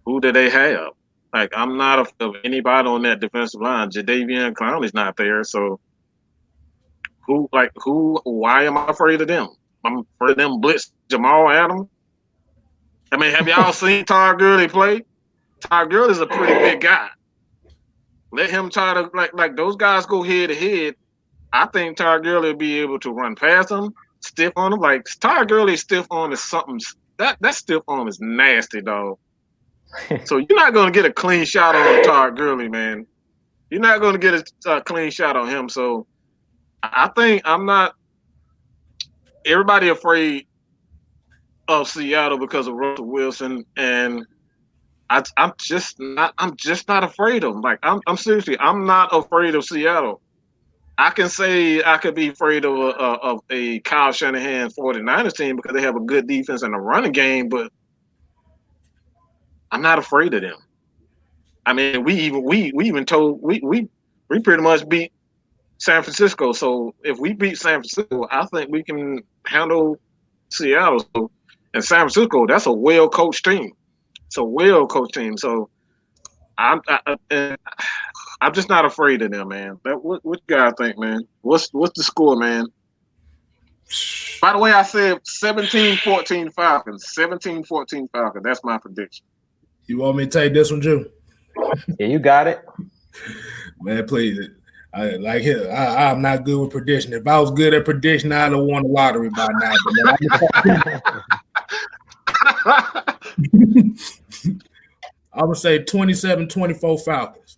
who do they have? Like, I'm not of anybody on that defensive line. Davion Clowney's not there. So why am I afraid of them? I'm afraid of them blitz Jamal Adams. I mean, have y'all seen Todd Gurley play? Todd Gurley's a pretty big guy. Let him try to like those guys go head to head. I think Todd Gurley will be able to run past him, stiff on him. Like Todd Gurley's stiff arm is something that stiff arm is nasty, dog. So you're not going to get a clean shot on Todd Gurley, man. You're not going to get a clean shot on him. So I think I'm not – everybody afraid of Seattle because of Russell Wilson, and I'm just not afraid of him. Like, I'm seriously – I'm not afraid of Seattle. I can say I could be afraid of a Kyle Shanahan 49ers team because they have a good defense and a running game, but I'm not afraid of them. I mean, we even told we pretty much beat San Francisco. So if we beat San Francisco, I think we can handle Seattle. So, and San Francisco, that's a well-coached team. It's a well-coached team. So I'm just not afraid of them, man. What you guys think, man? What's the score, man? By the way, I said 17-14 Falcons. 17-14 Falcons. That's my prediction. You want me to take this one, Drew? Yeah, you got it. Man, please. I'm not good with prediction. If I was good at prediction, I'd have won the lottery by now. I'm going to say 27-24 Falcons.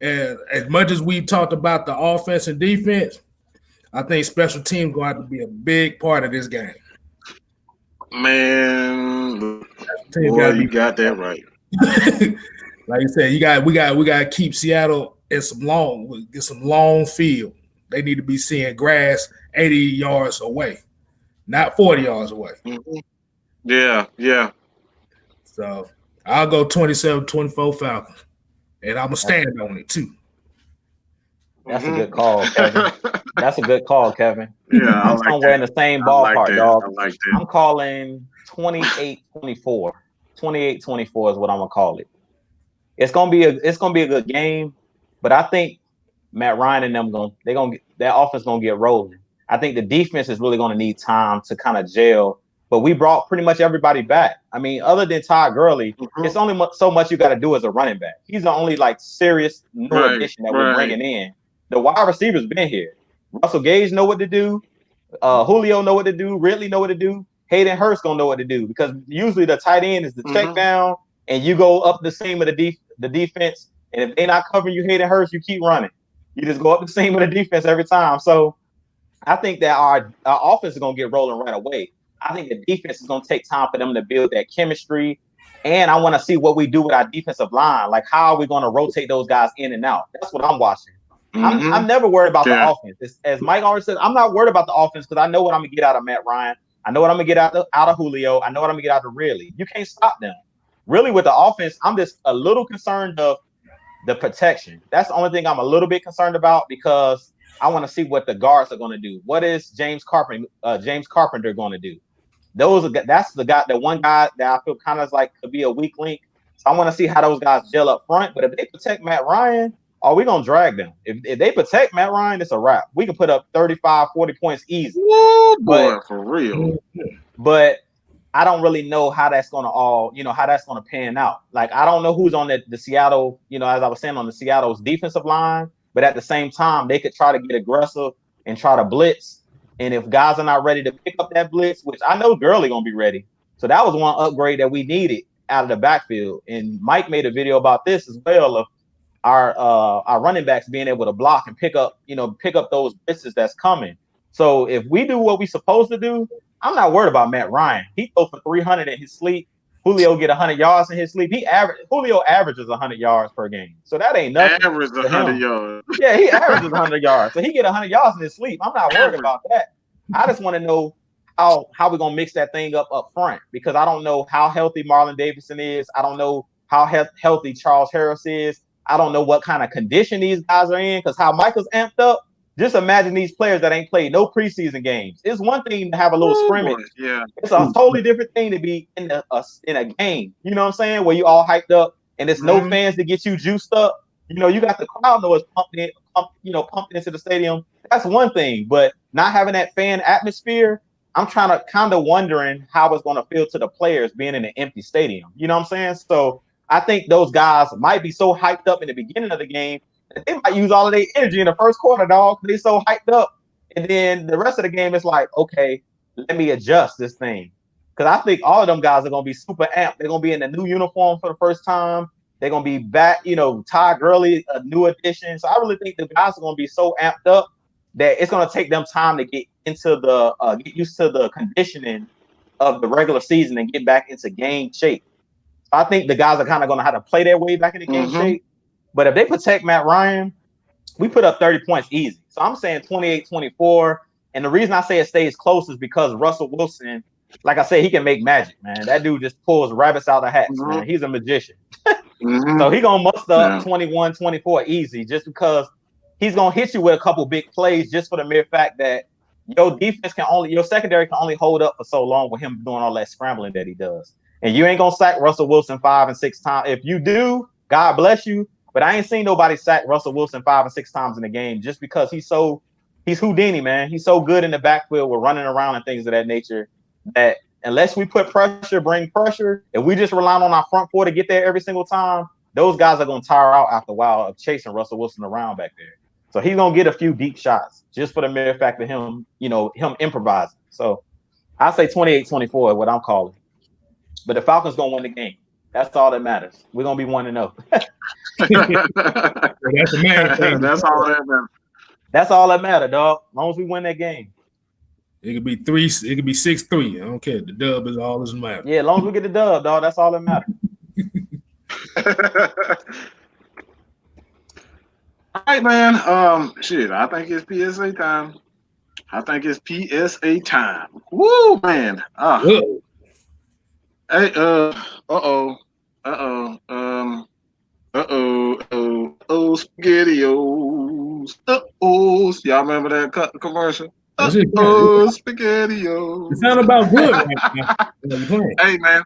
And as much as we talked about the offense and defense, I think special teams going to have to be a big part of this game. Man, boy, you got that right. Like you said, we got to keep Seattle in some long field. They need to be seeing grass 80 yards away, not 40 yards away. Mm-hmm. Yeah. So I'll go 27-24 Falcons, and I'm gonna stand on it too. That's a good call, Kevin. That's a good call, Kevin. Yeah, I'm somewhere in the same ballpark, dog. I like that. I'm calling 28-24. 28-24 is what I'm gonna call it. It's gonna be a good game, but I think Matt Ryan and them their offense gonna get rolling. I think the defense is really gonna need time to kind of gel. But we brought pretty much everybody back. I mean, other than Todd Gurley, it's only so much you got to do as a running back. He's the only serious new addition that we're bringing in. The wide receivers been here. Russell Gage know what to do. Julio know what to do. Ridley know what to do. Hayden Hurst gonna know what to do because usually the tight end is the check down, and you go up the seam of the defense. And if they're not covering you, Hayden Hurst, you keep running. You just go up the seam of the defense every time. So I think that our offense is gonna get rolling right away. I think the defense is going to take time for them to build that chemistry. And I want to see what we do with our defensive line. Like, how are we going to rotate those guys in and out? That's what I'm watching. I'm never worried about the offense. As Mike already said, I'm not worried about the offense because I know what I'm going to get out of Matt Ryan. I know what I'm going to get out of Julio. I know what I'm going to get out of Ridley. You can't stop them. Really, with the offense, I'm just a little concerned of the protection. That's the only thing I'm a little bit concerned about because I want to see what the guards are going to do. What is James Carpenter going to do? That's the one guy that I feel kind of like could be a weak link. So I want to see how those guys gel up front. But if they protect Matt Ryan, are we gonna drag them? If they protect Matt Ryan, it's a wrap. We can put up 35, 40 points easy. Boy, for real. But I don't really know how that's gonna pan out. Like, I don't know who's on the Seattle, as I was saying, on the Seattle's defensive line. But at the same time, they could try to get aggressive and try to blitz. And if guys are not ready to pick up that blitz, which I know Gurley gonna be ready. So that was one upgrade that we needed out of the backfield. And Mike made a video about this as well of our running backs being able to block and pick up those blitzes that's coming. So if we do what we're supposed to do, I'm not worried about Matt Ryan. He throws for 300 in his sleep. Julio get 100 yards in his sleep. Julio averages 100 yards per game. So that ain't nothing. Average 100 yards. Yeah, he averages 100 yards. So he get 100 yards in his sleep. I'm not worried about that. I just want to know how we're going to mix that thing up front because I don't know how healthy Marlon Davidson is. I don't know how healthy Charles Harris is. I don't know what kind of condition these guys are in because how Michael's amped up. Just imagine these players that ain't played no preseason games. It's one thing to have a little scrimmage. Yeah. It's a totally different thing to be in a game. You know what I'm saying? Where you all hyped up and there's no fans to get you juiced up. You got the crowd noise pumped into the stadium. That's one thing. But not having that fan atmosphere, I'm trying to kind of wondering how it's going to feel to the players being in an empty stadium. You know what I'm saying? So I think those guys might be so hyped up in the beginning of the game that they might use all of their energy in the first quarter, dog. They're so hyped up. And then the rest of the game is like, okay, let me adjust this thing. because I think all of them guys are going to be super amped. They're going to be in the new uniform for the first time. They're going to be back, Todd Gurley, a new addition. So I really think the guys are going to be so amped up that it's going to take them time to get into get used to the conditioning of the regular season and get back into game shape. So I think the guys are kind of going to have to play their way back into game shape. But if they protect Matt Ryan, we put up 30 points easy. So I'm saying 28-24. And the reason I say it stays close is because Russell Wilson, like I said, he can make magic, man. That dude just pulls rabbits out of hats, man. He's a magician. So he going to muster up 21-24 easy just because he's going to hit you with a couple big plays just for the mere fact that your secondary can only hold up for so long with him doing all that scrambling that he does. And you ain't going to sack Russell Wilson 5 and 6 times. If you do, God bless you. But I ain't seen nobody sack Russell Wilson 5 and 6 times in the game just because he's Houdini, man. He's so good in the backfield with running around and things of that nature that unless we bring pressure, if we just rely on our front four to get there every single time, those guys are going to tire out after a while of chasing Russell Wilson around back there. So he's going to get a few deep shots just for the mere fact of him, him improvising. So I say 28-24 is what I'm calling. But the Falcons going to win the game. That's all that matters. We're going to be 1-0. That's the main thing. That's all that matters. That's all that matters, dog. As long as we win that game. It could be 3. It could be 6-3. I don't care. The dub is all that matters. Yeah, as long as we get the dub, dog. That's all that matters. All right, man. I think it's PSA time. Woo, man. Hey, SpaghettiOs. Y'all remember that commercial? SpaghettiOs. It sound about good right now.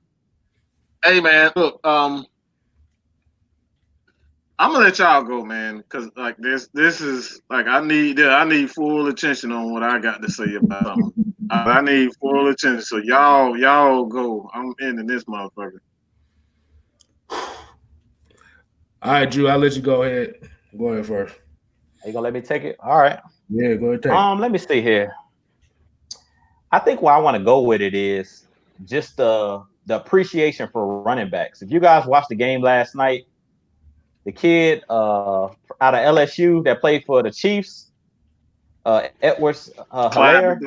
Hey, man. Look, I'm gonna let y'all go, man, because like this is like I need full attention on what I got to say about something. I need full attention. So y'all go. I'm ending this motherfucker. All right, Drew, I'll let you go ahead. Go ahead first. Are you gonna let me take it? All right. Yeah, go ahead. Take it. Let me see here. I think where I want to go with it is just the appreciation for running backs. If you guys watched the game last night, the kid out of LSU that played for the Chiefs, Edwards Clyde the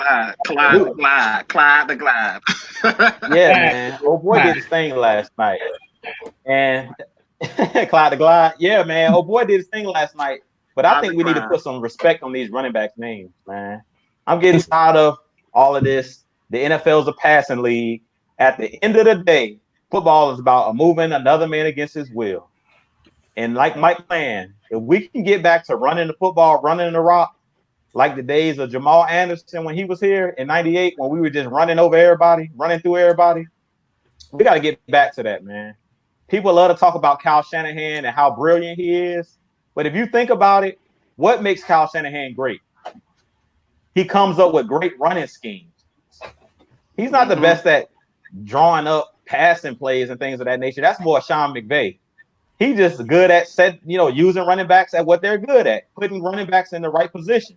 Glide. Yeah, man. Oh boy did his thing last night. And Clyde the Glide. Yeah, man. Oh boy did his thing last night. But I think we need to put some respect on these running backs' names, man. I'm getting tired of all of this. The NFL's a passing league. At the end of the day, football is about moving another man against his will. And like Mike Plan, if we can get back to running the football, running the rock, like the days of Jamal Anderson when he was here in '98, when we were just running through everybody, we got to get back to that, man. People love to talk about Kyle Shanahan and how brilliant he is. But if you think about it, what makes Kyle Shanahan great? He comes up with great running schemes. He's not the best at drawing up passing plays and things of that nature. That's more Sean McVay. He's just good at using running backs at what they're good at, putting running backs in the right position.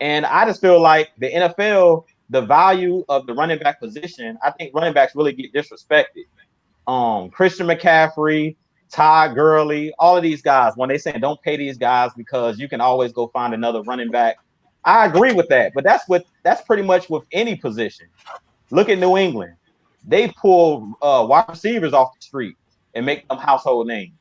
And I just feel like the NFL, the value of the running back position, I think running backs really get disrespected. Christian McCaffrey, Todd Gurley, all of these guys, when they say don't pay these guys because you can always go find another running back. I agree with that, but that's pretty much with any position. Look at New England. They pull wide receivers off the street and make them household names.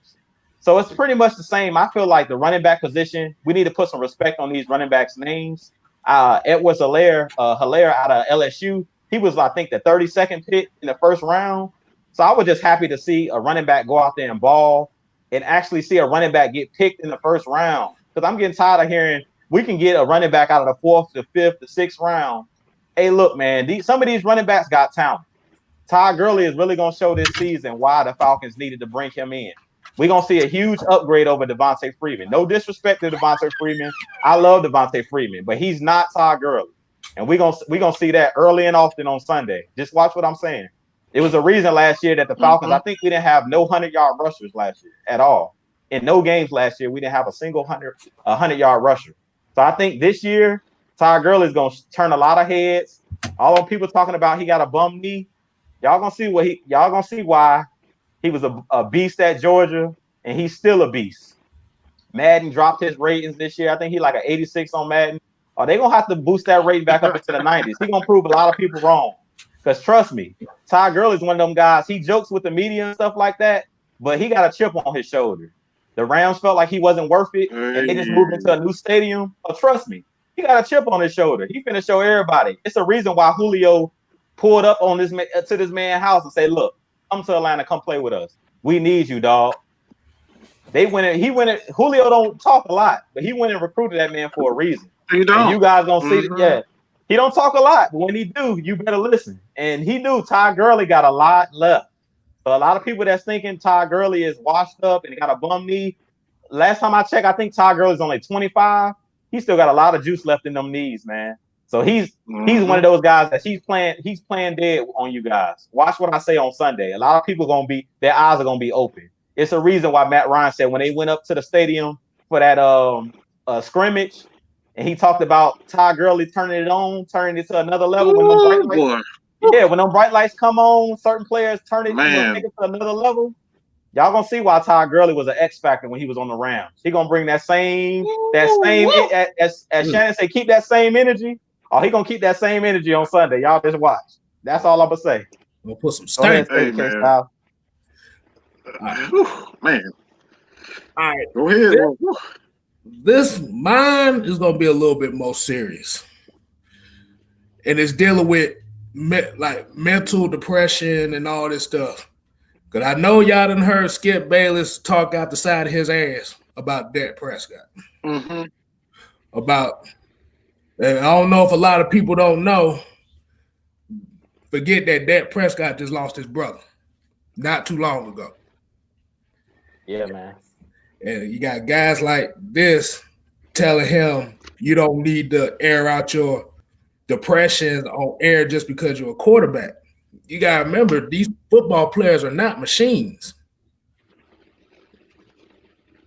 So it's pretty much the same. I feel like the running back position, we need to put some respect on these running backs' names. Edwards Hilaire out of LSU, he was, I think, the 32nd pick in the first round. So I was just happy to see a running back go out there and ball and actually see a running back get picked in the first round. Because I'm getting tired of hearing we can get a running back out of the 4th, the 5th, the 6th round. Hey, look, man, some of these running backs got talent. Todd Gurley is really going to show this season why the Falcons needed to bring him in. We're going to see a huge upgrade over Devontae Freeman. No disrespect to Devontae Freeman. I love Devontae Freeman, but he's not Todd Gurley. And we're gonna see that early and often on Sunday. Just watch what I'm saying. It was a reason last year that the Falcons, I think we didn't have no 100-yard rushers last year at all. In no games last year, we didn't have a single 100-yard rusher. So I think this year, Todd Gurley is going to turn a lot of heads. All the people talking about he got a bum knee. Y'all gonna see why he was a beast at Georgia, and he's still a beast. Madden dropped his ratings this year. I think he like an 86 on Madden. Oh, they gonna have to boost that rating back up into the 90s. He gonna prove a lot of people wrong. Because trust me, Ty Gurley's one of them guys. He jokes with the media and stuff like that, but he got a chip on his shoulder. The Rams felt like he wasn't worth it, and they just moved into a new stadium. But trust me, he got a chip on his shoulder. He finna show everybody. It's a reason why Julio pulled up on this to this man's house and say, "Look, come to Atlanta, come play with us. We need you, dog." Julio don't talk a lot, but he went and recruited that man for a reason. You don't. And you guys gonna see that, yeah. He don't talk a lot, but when he do, you better listen. And he knew Ty Gurley got a lot left. So a lot of people that's thinking Ty Gurley is washed up and he got a bum knee. Last time I checked, I think Ty Gurley's only 25. He still got a lot of juice left in them knees, man. So he's one of those guys that he's playing dead on you guys. Watch what I say on Sunday. A lot of people their eyes are gonna be open. It's a reason why Matt Ryan said when they went up to the stadium for that scrimmage, and he talked about Ty Gurley turning it to another level. When them bright lights come on, certain players take it to another level. Y'all gonna see why Ty Gurley was an X factor when he was on the Rams. He gonna bring that same as Shannon said, keep that same energy. Oh, he gonna keep that same energy on Sunday. Y'all just watch. That's all I'm gonna say. We'll put some stank. Man. All right. Go ahead. Mine is going to be a little bit more serious. And it's dealing with mental depression and all this stuff. Because I know y'all done heard Skip Bayless talk out the side of his ass about Dak Prescott. Mm-hmm. And I don't know if a lot of people don't know, forget that Dak Prescott just lost his brother not too long ago. Yeah, man. And you got guys like this telling him you don't need to air out your depressions on air just because you're a quarterback. You got to remember, these football players are not machines.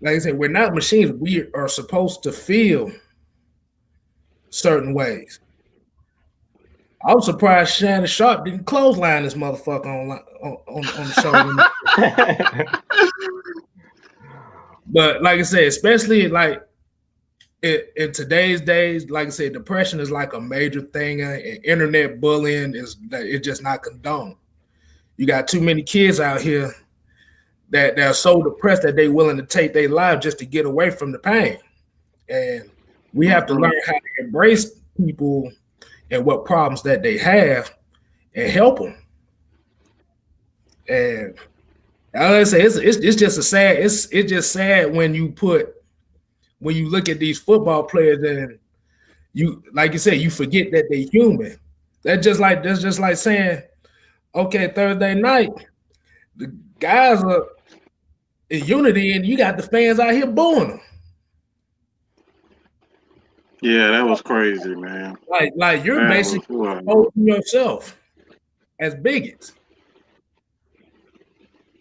Like I said, we're not machines. We are supposed to feel certain ways. I'm surprised Shannon Sharp didn't clothesline this motherfucker on the show. But like I said, especially like in today's days, like I said, depression is like a major thing, and internet bullying it's just not condoned. You got too many kids out here that are so depressed that they're willing to take their life just to get away from the pain. And we have to learn how to embrace people and what problems that they have and help them. And I say it's just sad when you look at these football players and you, like you said, you forget that they're human. That's just like saying, okay, Thursday night, the guys are in unity and you got the fans out here booing them. Yeah, that was crazy, man. Like you're basically exposing yourself as bigots.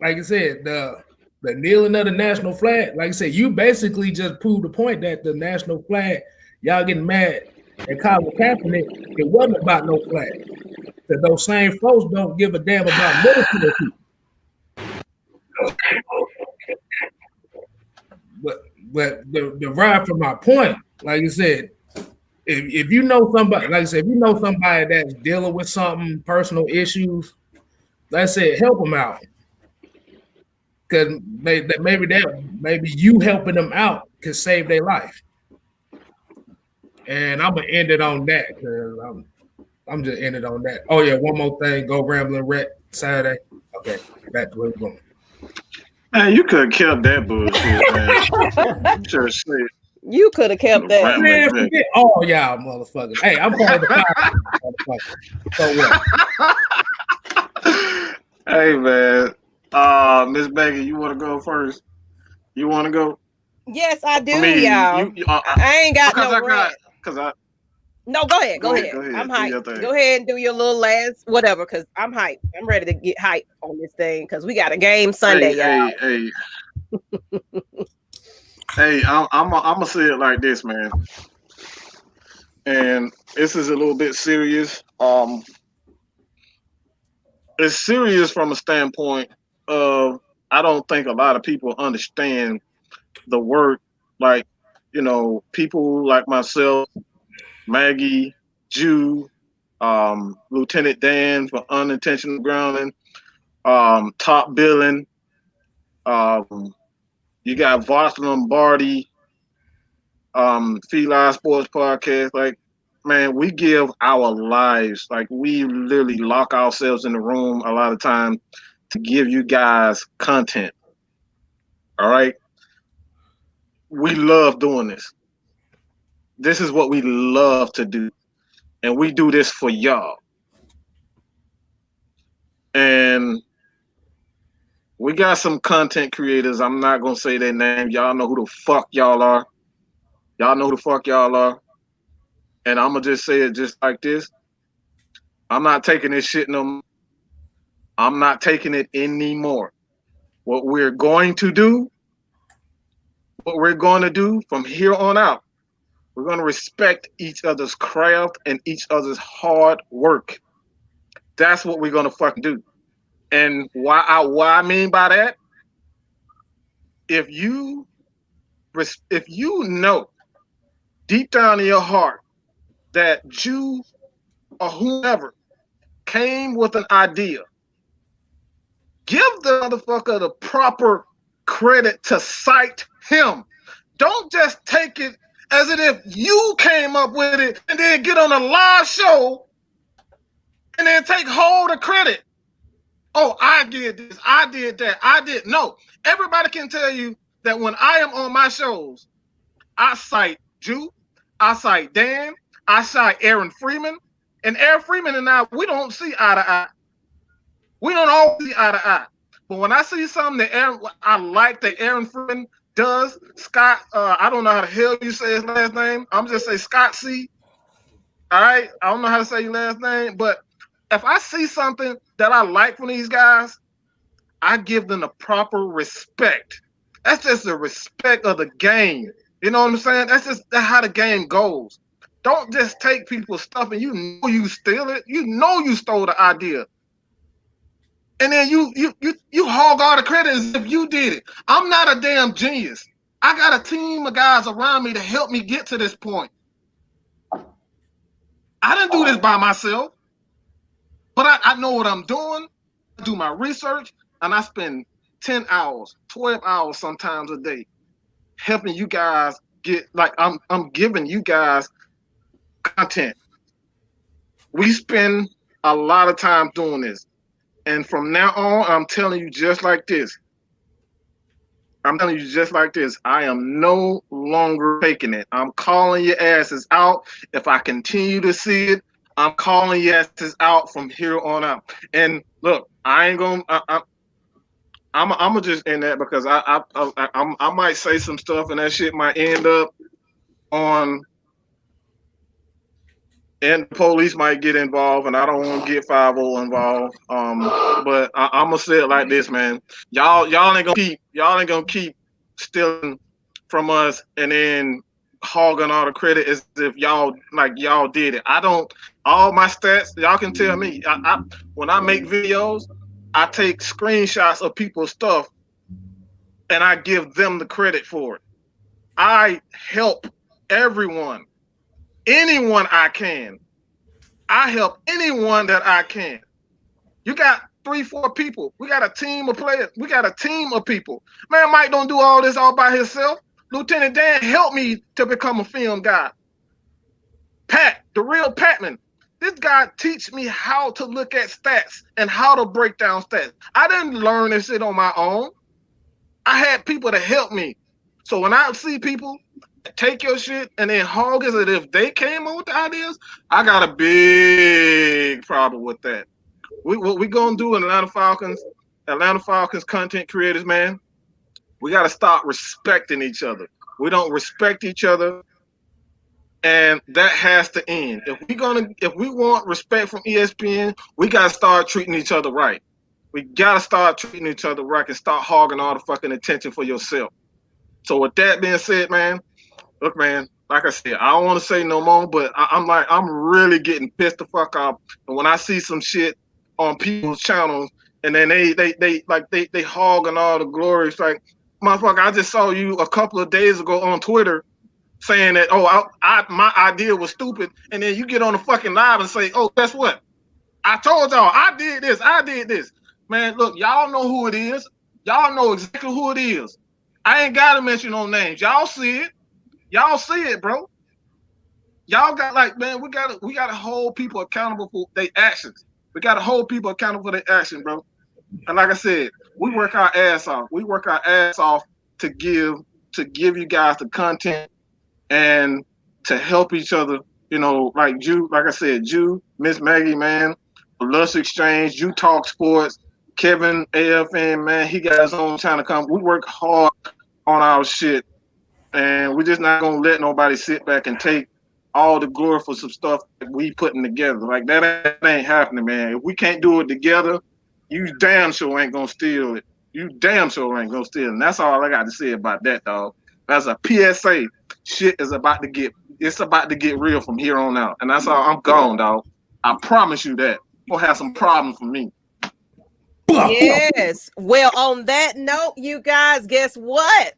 Like I said, the kneeling of the national flag, like I said, you basically just proved the point that the national flag, y'all getting mad at Colin Kaepernick, it wasn't about no flag. Because those same folks don't give a damn about military people. But the ride from my point, like you said, if you know somebody, like I said, if you know somebody that's dealing with something, personal issues, like I said, help them out. Because maybe you helping them out can save their life. And I'm gonna end it on that because I'm just ending on that. Oh yeah, one more thing. Go Rambling Rhett Saturday. Okay, back to where we're going. Man, you could have kept that bullshit, man. Just say it. You could have kept that. Man, forget all y'all motherfuckers. Hey, I'm part of the podcast. So what? Hey man. Miss Becky, you want to go first? You want to go? Yes, I do, y'all. I ain't got no rant. No, go ahead. Go ahead. I'm hyped. Go ahead and do your little last whatever, because I'm hyped. I'm ready to get hyped on this thing because we got a game Sunday, y'all. Hey, I'm gonna say it like this, man. And this is a little bit serious. it's serious from a standpoint of I don't think a lot of people understand the work. Like, you know, people like myself, Maggie, Jew, Lieutenant Dan for unintentional grounding, Top Billing, you got Voss Lombardi, Feline Sports Podcast. Like, man, we give our lives. Like, we literally lock ourselves in the room a lot of time to give you guys content. All right? We love doing this. This is what we love to do. And we do this for y'all. And we got some content creators. I'm not going to say their name. Y'all know who the fuck y'all are. Y'all know who the fuck y'all are. And I'm going to just say it just like this. I'm not taking this shit no more. I'm not taking it anymore. What we're going to do from here on out, we're going to respect each other's craft and each other's hard work. That's what we're going to fucking do. And why I mean by that, if you know deep down in your heart that you or whoever came with an idea, give the motherfucker the proper credit to cite him. Don't just take it as if you came up with it and then get on a live show and then take hold of credit. Oh, I did this, I did that, I did. No, everybody can tell you that when I am on my shows, I cite Jew, I cite Dan, I cite Aaron Freeman, and Aaron Freeman and I, we don't see eye to eye. We don't always see eye to eye. But when I see something that I like that Aaron Freeman does, Scott, I don't know how the hell you say his last name. I'm just say Scott C. All right, I don't know how to say your last name, but if I see something that I like from these guys, I give them the proper respect. That's just the respect of the game. You know what I'm saying? That's how the game goes. Don't just take people's stuff and you know you steal it. You know you stole the idea. And then you hog all the credit as if you did it. I'm not a damn genius. I got a team of guys around me to help me get to this point. I didn't do this by myself. But I know what I'm doing. I do my research, and I spend 10 hours, 12 hours sometimes a day helping you guys get, like, I'm giving you guys content. We spend a lot of time doing this. And from now on, I'm telling you just like this. I am no longer taking it. I'm calling your asses out. If I continue to see it, I'm calling your asses out from here on out. And look, I ain't gonna. I'm gonna just end that because I might say some stuff and that shit might end up on, and the police might get involved, and I don't want to get 5-0 involved. But I'm gonna say it like this, man. Y'all ain't gonna keep stealing from us and then hogging all the credit as if y'all did it. I don't. All my stats, y'all can tell me. I when I make videos, I take screenshots of people's stuff and I give them the credit for it. I help everyone. Anyone I can. I help anyone that I can. You got 3-4 people. We got a team of players. We got a team of people. Man, Mike don't do all this all by himself. Lieutenant Dan helped me to become a film guy. Pat, the real Patman. This guy teach me how to look at stats and how to break down stats. I didn't learn this shit on my own. I had people to help me. So when I see people take your shit and then hog it as if they came up with the ideas, I got a big problem with that. What we gonna do in Atlanta Falcons content creators, man, we gotta start respecting each other. We don't respect each other, and that has to end. If we want respect from ESPN, we gotta start treating each other right. We gotta start treating each other right and start hogging all the fucking attention for yourself. So with that being said, man, look, man, like I said, I don't want to say no more, but I'm really getting pissed the fuck off. And when I see some shit on people's channels, and then they hogging all the glory. It's like, motherfucker, I just saw you a couple of days ago on Twitter saying that, my idea was stupid, and then you get on the fucking live and say, oh, guess what? I told y'all I did this. Man, look, y'all know who it is. Y'all know exactly who it is. I ain't gotta mention no names. Y'all see it, bro. Y'all got man, we gotta hold people accountable for their actions. We gotta hold people accountable for their action, bro. And like I said, we work our ass off. We work our ass off to give you guys the content and to help each other. Like I said, Miss Maggie, man, Lush Exchange, Talks Sports, Kevin AFN, man, he got his own time to come. We work hard on our shit, and we're just not gonna let nobody sit back and take all the glory for some stuff that we putting together. Like that ain't happening, man. If we can't do it together, you damn sure ain't gonna steal it. You damn sure ain't gonna steal it. And that's all I got to say about that, dog. That's a PSA. Shit is about to get real from here on out. And that's all. I'm gone, dog. I promise you that. You're gonna have some problems for me. Yes. Well, on that note, you guys, guess what?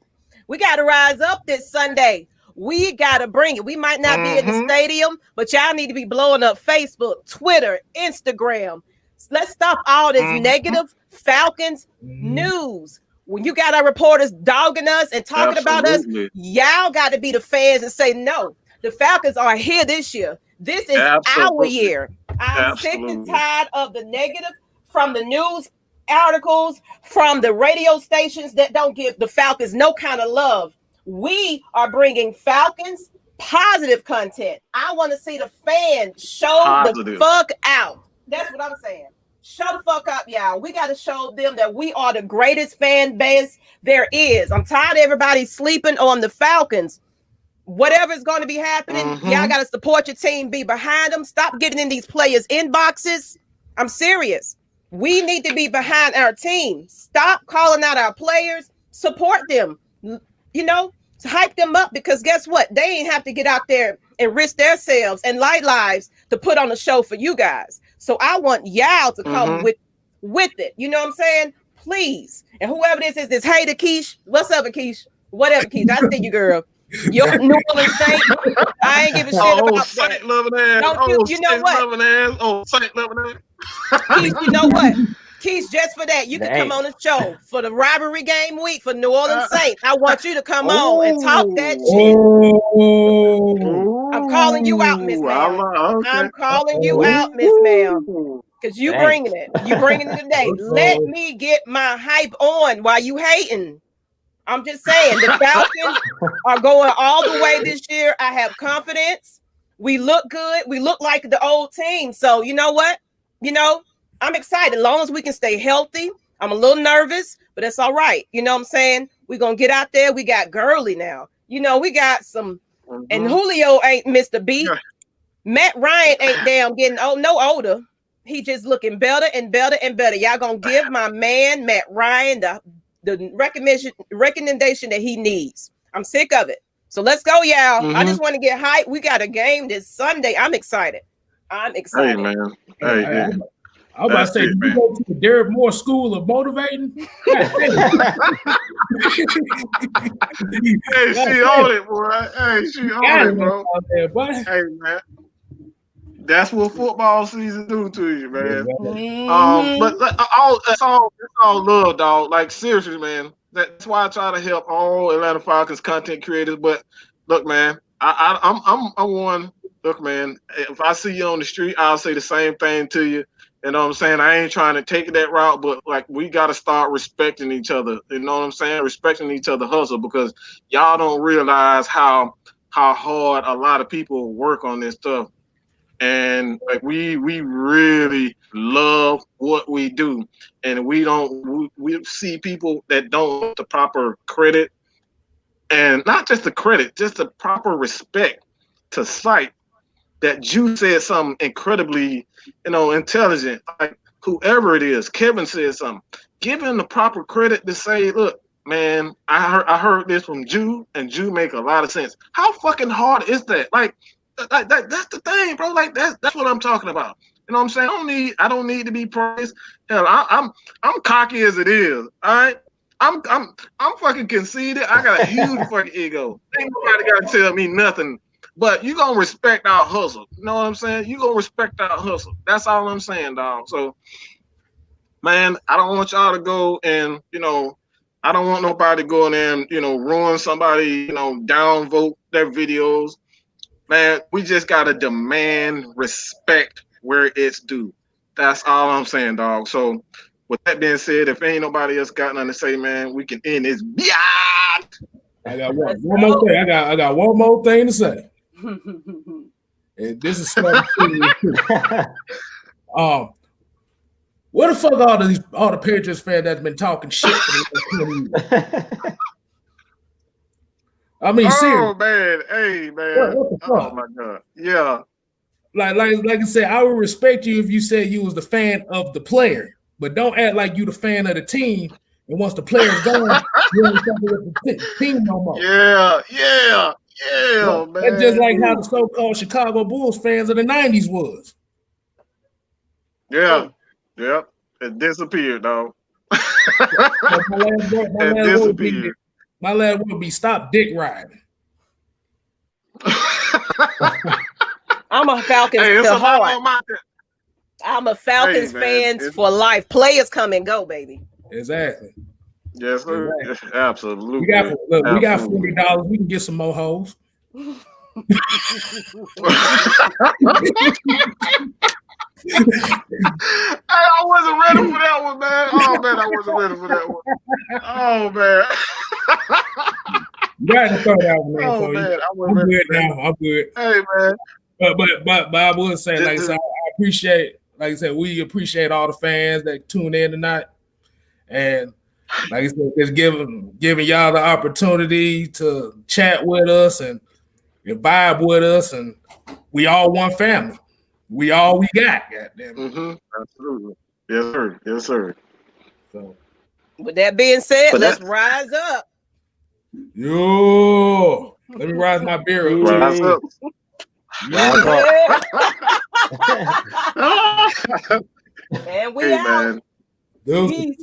We got to rise up this Sunday. We got to bring it. We might not be in the stadium, but y'all need to be blowing up Facebook, Twitter, Instagram. Let's stop all this negative Falcons news. When you got our reporters dogging us and talking about us, y'all got to be the fans and say, no, the Falcons are here this year. This is our year. I'm sick and tired of the negative from the news articles, from the radio stations that don't give the Falcons no kind of love. We are bringing Falcons positive content. I want to see the fans show the fuck out. That's what I'm saying. Show the fuck up, y'all. We got to show them that we are the greatest fan base there is. I'm tired of everybody sleeping on the Falcons. Whatever's going to be happening, y'all got to support your team, be behind them. Stop getting in these players' inboxes. I'm serious. We need to be behind our team. Stop calling out our players. Support them. Hype them up, because guess what? They ain't have to get out there and risk themselves and lives to put on a show for you guys. So I want y'all to come with it. You know what I'm saying? Please. And whoever this is, this hater Keish. What's up, Keish? Whatever, Keish. I see you, girl. You're New Orleans Saint. I ain't giving shit about Saint loving ass. You know what? Loving ass. Saint loving ass. Keith, you know what? Keith, just for that, you can come on the show for the rivalry game week for New Orleans Saints. I want you to come on and talk that shit. I'm calling you out, Miss Ma'am. I'm calling you out, Miss Ma'am. Because you bringing it. You bringing it today. Let me get my hype on while you hating. I'm just saying, the Falcons are going all the way this year. I have confidence. We look good. We look like the old team. So you know what? I'm excited. As long as we can stay healthy. I'm a little nervous, but it's all right. You know what I'm saying? We're going to get out there. We got Gurley now. We got some, and Julio ain't missed a beat. Matt Ryan ain't damn getting no older. He just looking better and better and better. Y'all going to give my man, Matt Ryan, the recommendation that he needs. I'm sick of it. So let's go, y'all. I just want to get hyped. We got a game this Sunday. I'm excited. Hey, man. Hey. I was about to say, did you go to the Derek Moore School of Motivating? Hey, she on it, boy. Hey, she on it, bro. Hey, man. That's what football season do to you, man. But it's all love, dog. Like, seriously, man. That's why I try to help all Atlanta Falcons content creators. But look, man, I'm one. Look, man, if I see you on the street, I'll say the same thing to you. You know what I'm saying? I ain't trying to take that route, but like, we got to start respecting each other. You know what I'm saying? Respecting each other hustle, because y'all don't realize how hard a lot of people work on this stuff. And like, we really love what we do, and we see people that don't get the proper credit, and not just the credit, just the proper respect to cite that you said something incredibly, intelligent. Like, whoever it is, Kevin said something. Give him the proper credit to say, look, man, I heard this from Jew, and Jew make a lot of sense. How fucking hard is that? Like that's the thing, bro. Like, that's what I'm talking about. You know what I'm saying? I don't need to be praised. Hell, I'm cocky as it is. All right. I'm fucking conceited. I got a huge fucking ego. Ain't nobody gotta tell me nothing. But you gonna respect our hustle. You know what I'm saying? You gonna respect our hustle. That's all I'm saying, dog. So, man, I don't want y'all to go and, I don't want nobody going in, ruin somebody, downvote their videos. Man, we just gotta demand respect where it's due. That's all I'm saying, dog. So, with that being said, if ain't nobody else got nothing to say, man, we can end this. I got one more thing. I got one more thing to say. And this is what the fuck all the Patriots fans that's been talking shit for the last 20 years? I mean, seriously. Man, hey man. What the fuck? Oh my god. Yeah. Like I said, I would respect you if you said you was the fan of the player, but don't act like you the fan of the team. And once the player's gone, you ain't fucking with the team no more. Yeah, man. That's just like how the so-called Chicago Bulls fans of the 90s was. Yeah. Yep. It disappeared, dog. It disappeared. My last word would be stop dick riding. I'm a Falcons to heart. I'm a Falcons fans for life. Players come and go, baby. Exactly. Yes, sir. Exactly. Absolutely. We got $40. We can get some more hoes. I wasn't ready for that one, man. Oh man, I wasn't ready for that one. Oh man. You got to throw that one. Oh man, I'm good now. I'm good. Hey man. But I would say, like I said, I appreciate, like I said, we appreciate all the fans that tune in tonight, and like I said, just giving y'all the opportunity to chat with us and vibe with us, and we all one family. We all we got, goddamn. Mm-hmm. Absolutely. Yes, sir. Yes, sir. So, with that being said, let's rise up. Yo, let me rise my beer up. Rise up. And we out. Man. Peace.